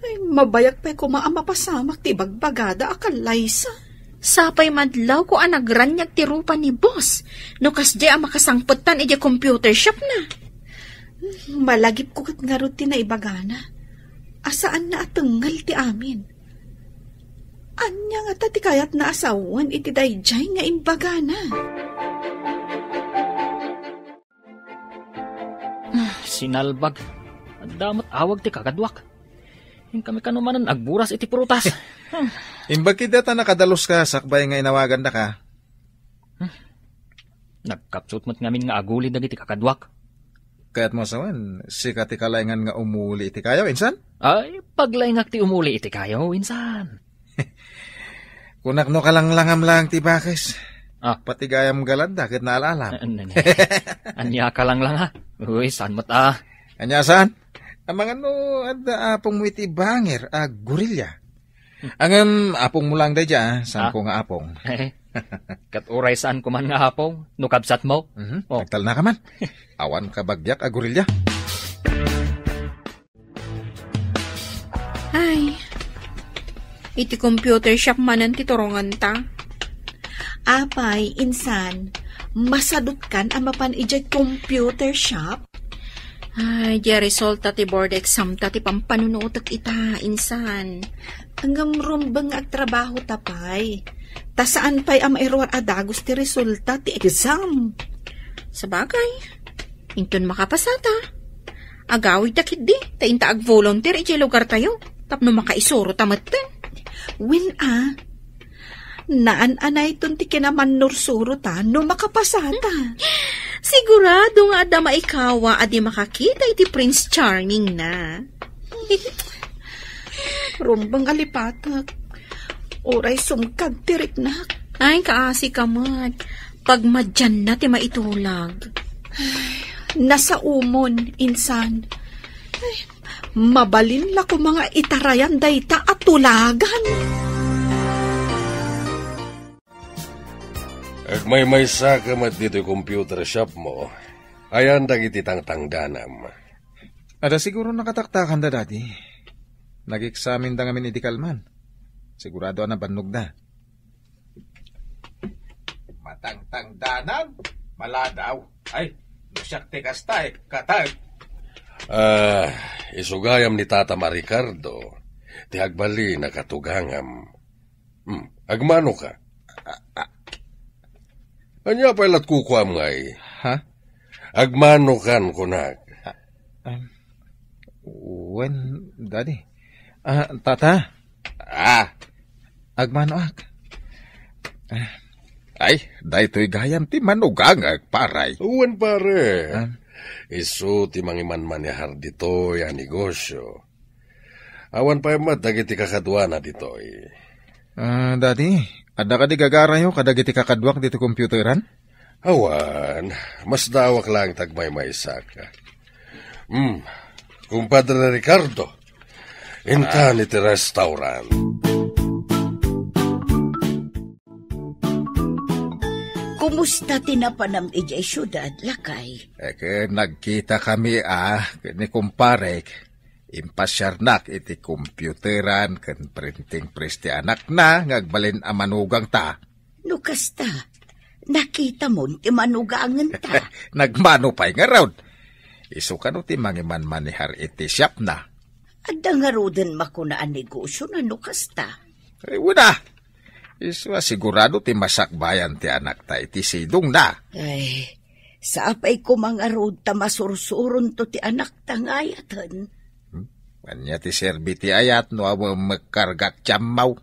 Ay, mabayak pa ko ang mapasamak ti bagbagada akal laysa. Sapay madlaw ko ang nagranyag ti rupa ni boss. No kas di ang makasangputan iti computer shop na. Malagip ko kat nga ruti na ibagana. Asaan na atengal ti amin. Anya nga tati kayat na asawan iti dayjay nga imbagana. Sinalbag. Ang damot awag ti kakadwak. Yung kami kanumanan agburas iti prutas. Imbag kita nakadalos ka, sakbay nga inawagan na ka. Nagkapsut mo't ngamin nga aguli dagiti kakadwak. Kaya't mo sawan, si kati kalayngan nga umuli iti kayaw, insan? Ay, paglaingak ti umuli iti kayo, insan. Kunak no kalanglangam lang ti bakis. Ah. Pati gayam galad, dakit na alalam. Anya ka lang ha. Uy, saan mo't Anya saan? Ang mga no, adda apong mo iti banger, gurilya. Ang apong mo lang day dya, saan ko nga apong? Kat uray saan ko man nga hapong, nukabsat mo. Oh. Nagtal na ka man. Awan ka bagyak, gurilya. Ay, iti computer shop manan ti torongan ta. Apay, insan, masadot kan ang mapan ijay computer shop? Ay, di resulta ti board exam ta ti pampanunutak ita, insan. Hanggang rumbang agtrabaho tapay. Ta saan pa'y ang mairuar adagos ti resulta ti exam? Sabagay, inton makapasata. Agawid takit di, ta inta ag-volunteer iti lugar tayo. Tapno makaisuro tamaten. Win naan-anay ton ti kinaman nursuro ta no makapasata. Sigurado nga ada maikawa adi makakita iti Prince Charming na. Rumbang alipatak. Oray sumkag tiriknak. Ay, kaasi ka mat. Pag madyan na ti maitulag. Nasa umon, insan. Ay, mabalin la ko mga itarayan dayta at tulagan. Ag may saka mat dito yung computer shop mo, ayan dagiti tangtangdanam. Ada siguro nakataktakan da dati. Nag-examine da ngamin iti kalman. Sigurado na bannog na. Matangtangdanan, maladaw. Ay, nasyak te kastay, katag. Isugayam ni Tata Maricardo, ti agbali nakatugangam. Agmano ka? Anya pailat kukuam ngay. Ha? Agmano kan kunak. When, daddy? Tata? Agmano ak? Ay, daytoy gayam ti manugang agparay. Uwan pare. Isu ti mangiman-manihar dito yan negosyo. Awan pa yamat dagiti kakadwa na dito Daddy, ada ka di gagarayo kadagiti kakadwak dito computeran? Awan, mas dawak lang tagmay ka. Kumpadre Ricardo, intan iti restaurant. Kumusta tinapanam ijay syudad, lakay? Nagkita kami ni kumparek. Impasyarnak iti computeran ken printing press ti anak na ngagbalin a manugang ta. Nukasta, nakita mo ti manugangan ta. Nagmano pa'y nga raw. Isukano ti mangiman-manihar iti shop na. Adda nga roden makunaan negosyo na nukasta. Ay, wala. Sigurado ti masakbayan ti anak ta iti sidong na. Ay, sa apay ko mga rod ta masursuron to ti anak ta ngayatan. Kanya ti serbi ti ayat no amo magkargat tiyamaw.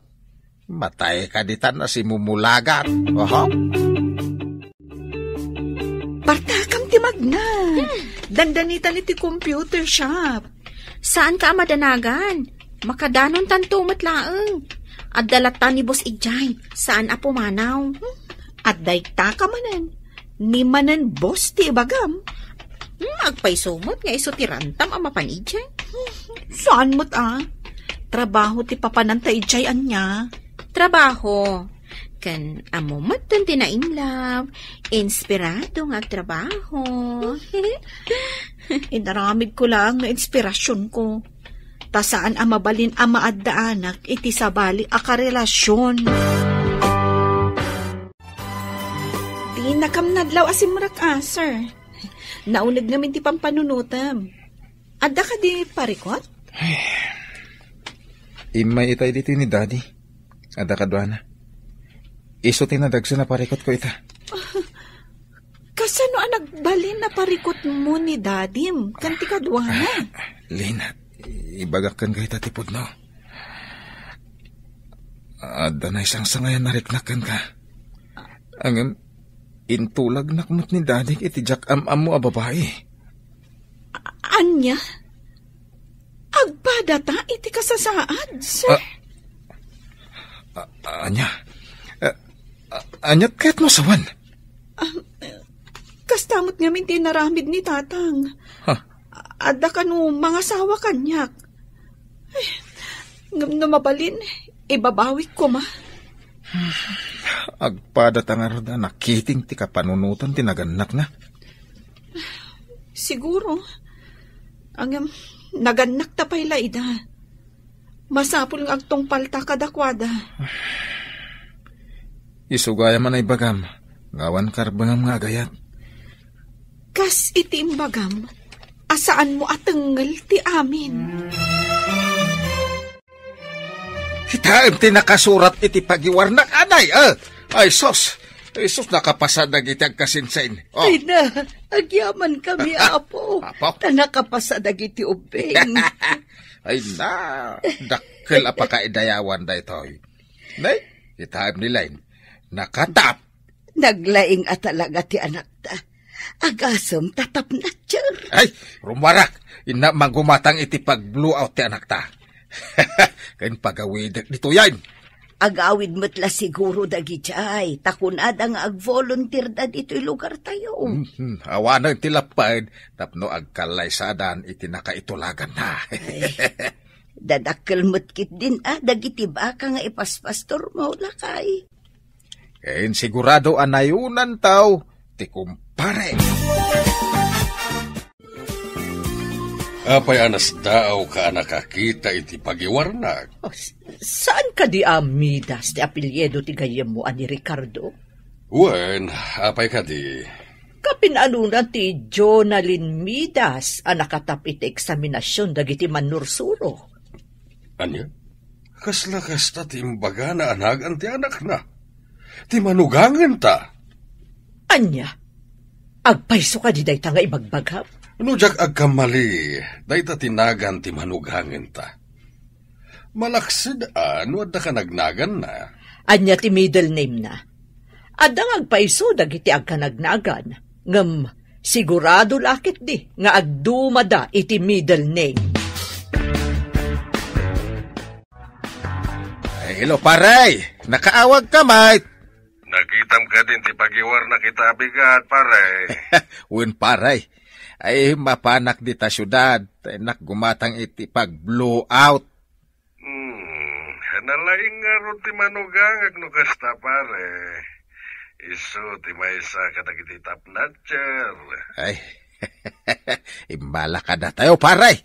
Matay ka ditan na si mumulagat. Partakam ti magna. Dandanitan iti computer shop. Saan ka madanagan? Makadanon tanto matlaeng. At dalatan ni Boss Ijay. Saan apo manaw? At dayta ka manan. Ni manan boss ti ibagam. Agpaysumot nga iso ti rantam ang mapanidjay. Saan mo't trabaho ti papanantay jayan niya? Trabaho. Kan amo matan ti na in love. Inspirado nga trabaho. Inaramid ko lang nga inspirasyon ko. Ta saan mabalin maadda-anak iti sabali akarelasyon. Di nakamnadlaw asimrak sir. Naunag namin ti pampanunutam. Adda ka di parikot? Imay itay dito ni Daddy. Adda ka doana. Iso tinadagsa na parikot ko ita. Kasano nagbalin na parikot mo ni Dadim? Kanti ka duwana. Lin, ibagakan ka ita tipod no. Adda na isang sangayan nariknakan ka. Angam, intulag nakmot ni Daddy iti jak am-am mo babae. Anya? Agpadata iti kasasaad, sir. Anya? Anyat kahit masawan? Kastamot nga minti naramid ni Tatang. Ada ka no mga sawa kanyak. Ay, mabalin, ibabawik ko ma. Agpada tangar da nakiting ti kapanunutan tinaganak na. Siguro. Ang naganak tapay laida. Masapul ng agtong palta kadakwada. Isugaya man ay bagam. Ngawan karbangam nga agayat. Kas iti imbagam. Asaan mo atengel ti amin? Hitaim ti nakasurat iti pagiwarnak anay, Ay, sos. Ay, sos, nakapasadag iti agkasinsain. Oh. Ay na, agyaman kami, Apo. Apo? Ta nakapasadag iti ubeng. Ay na, dakkel apakaidayawan da ito. Nay, hitaim nilain. Nakatap. Naglaing talaga ti anak ta. Agasam tatap na tiyar. Ay, rumarak. Ina magumatang iti pag-blow out ti anak ta. Kain pagawidak dito yan. Agawid mo't siguro dagi jay. Takunada nga ag-volunteer da dito'y lugar tayo. Awanan ti lapad. Tapno agkalaysadan iti nakaitulagan na. Dadakkel mo't kit din dagiti baka nga ipaspastor mo lakay. Kain sigurado anayunan tao ti kumpare. Apay anas daaw ka nakakita iti pagiwarnak. Saan ka di Midas ti apelyedo ti gayem mo ani Ricardo? Wen, apay ka di. Kapinanunan ti Jonalyn Midas nakatap iti eksaminasyon dagiti manursuro. Anya? Kasla kasta ti imbaga na anagan ti anak na. Ti manugangan ta. Anya? Agpaiso ka di day nga ibagbagap? Nujak agkamali, day ta tinagan ti manugangan ta. Malaksid wadda ka nagnagan na. Anya ti middle name na. Adang agpaiso dagiti agkanagnagan. Ngam, sigurado lakit di nga agdumada iti middle name. Hello, paray. Nakaawag ka, mate. Nakitam ka din ti pagiwar na kita bigat, paray. Uwin, paray. Ay, mapanak di ta syudad. Nak gumatang iti pag-blow out. Nalaing nga ron ti manugangag no kasta, pare. Iso ti maysa kadagiti tapnatcher. Ay, imbala ka na tayo, paray.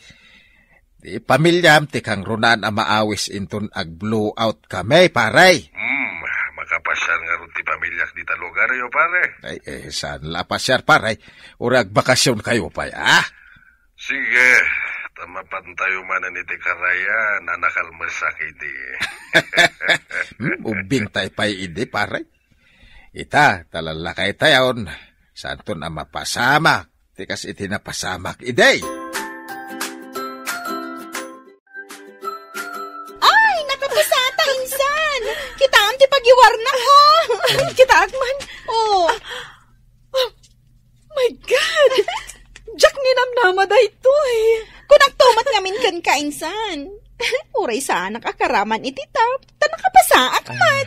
Di pamilyam ti kang runan maawis inton ag-blow out kami, paray. Makapasyar nga ron ti pamilyak di ta lugar yo, pare. Ay, saan lapasyar, paray? Urag bakasyon kayo, pay, Sige, tamapan tayo manan iti karaya na nakalmasak iti. Ubing tayo pa'y idi, paray. Ita, talalakay tayon. Santon ang mapasamak. Tikas iti napasamak, iday. Ay, nakapisata, insan. Kita ang ti pagiwarnak, ha? Kita agman. Oh. My God! Jack ninamnama da ito Kung nagtumat ngamin kan ka, insan. Uray sa anak akaraman iti tap. Tanakapasa akmat.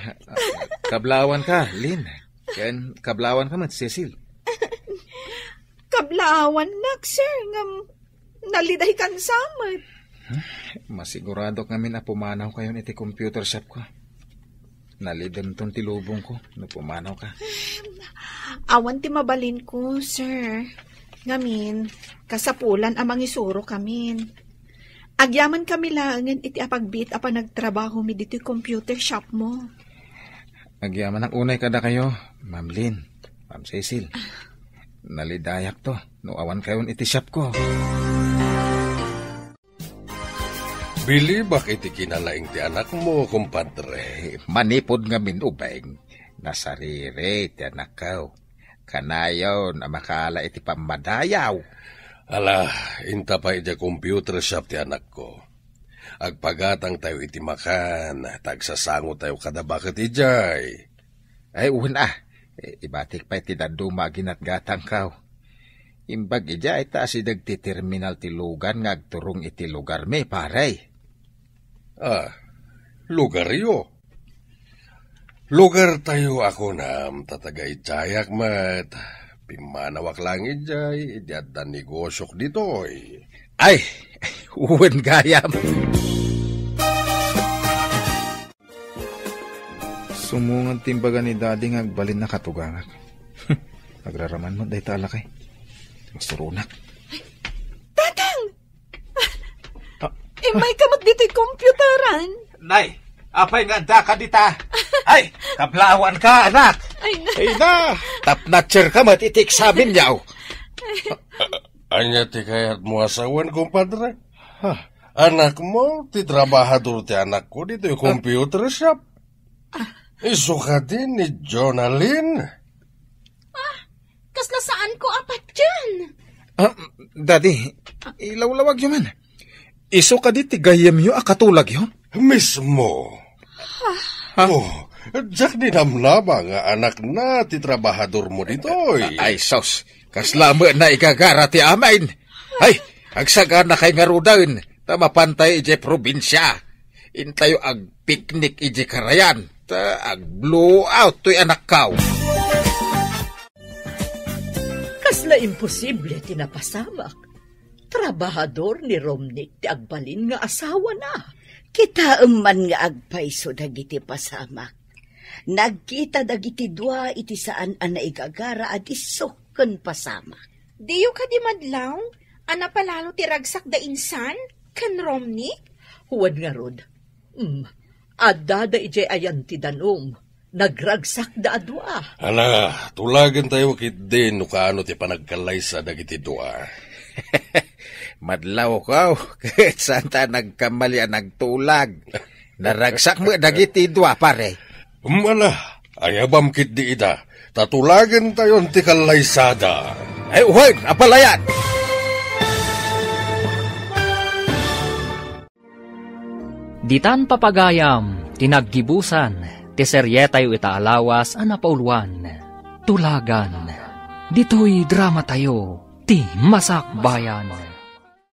Kablawan ka, Lin. Ken kablawan ka mat, Cecil. Kablawan nak, sir. Naliday kan samat. Masigurado kami na pumanaw kayo iti computer shop ko. Nalidem ton tilubong ko no pumanaw ka. Awan ti mabalin ko, sir. Ngamin, kasapulan amang isuro kamin. Agyaman kami langan iti apagbit apa nagtrabaho mi dito computer shop mo. Agyaman ang unay kada kayo, Ma'am Lynn, Ma'am Cecil. Nalidayak to, no awan kayon iti shop ko. Bilibak iti kinalaing ti anak mo, kumpadre. Manipod nga minubeng, nasarire ti anak ko. Kanayon na makala iti pamadayaw. Ala, inta pa iti computer shop ti anak ko. Agpagatang tayo iti makan, tagsasango tayo kada bakit ijay. Ay, una, ibatik pa iti daduma ginatgatang kao. Imbag ijay ta sidag ti terminal ti lugan ngagturong iti lugar me, paray. Lugar yo. Lugar tayo ako na tatagay jayak mat. Pimanawak lang ijay, idiad na negosyok ditoy. Ay, uwan gayam. Sumungan timbaga ni Daddy ngagbalin na katugangak. Nagraraman mo, dahi talakay. Masurunak. Tatang! May kamot dito'y computeran. Nay, apay nga da ka dita. Ay, kablawan ka, anak. Ay na, tapnatcher ka matitik samin niyaw. Anya ti kayat mo asawan, kumpadre? Anak mo, ti trabahador ti anak ko dito yung computer shop. Iso ka din ni Jonalyn. Kasla saan ko apat dyan? Daddy, ilawlawag yun man. Iso ka di tigayam yun, akatulag yun? Mismo. Diyak dinamlama nga anak na ti trabahador mo dito. Ay, sos, kaslama na ikagara ti amain. Ay, agsaga na kay ngarudan, tamapantay ije probinsya. Intayo ag picnic ije karayan, ta ag blow out to'y anak kaw. Kasla imposible tinapasamak. Trabahador ni Romnick ti agbalin nga asawa na. Kita man nga agpaiso dagiti pasamak. Nagkita dagiti dua iti saan ang naigagara adiso ken pasamak. Diyo ka di madlaw? Ana palalo ti ragsak da insan? Ken Romnick? Huwad nga rod. Adda ije ayan ti danom. Nagragsak da adwa. Ala, tulagan tayo kit din no kaano ti panagkalay sa dagiti dua. Madlaw ko, kahit saan ta nagkamali ang nagtulag. Naragsak mo dagiti dua, pare. Ala, ayabam kit di ida. Tatulagan tayo ti kalaysada. Ay, huwag, apalayan! Ditan papagayam, tinaggibusan, ti seryetayo itaalawas ang napauluan. Tulagan, dito'y drama tayo, ti Masakbayan.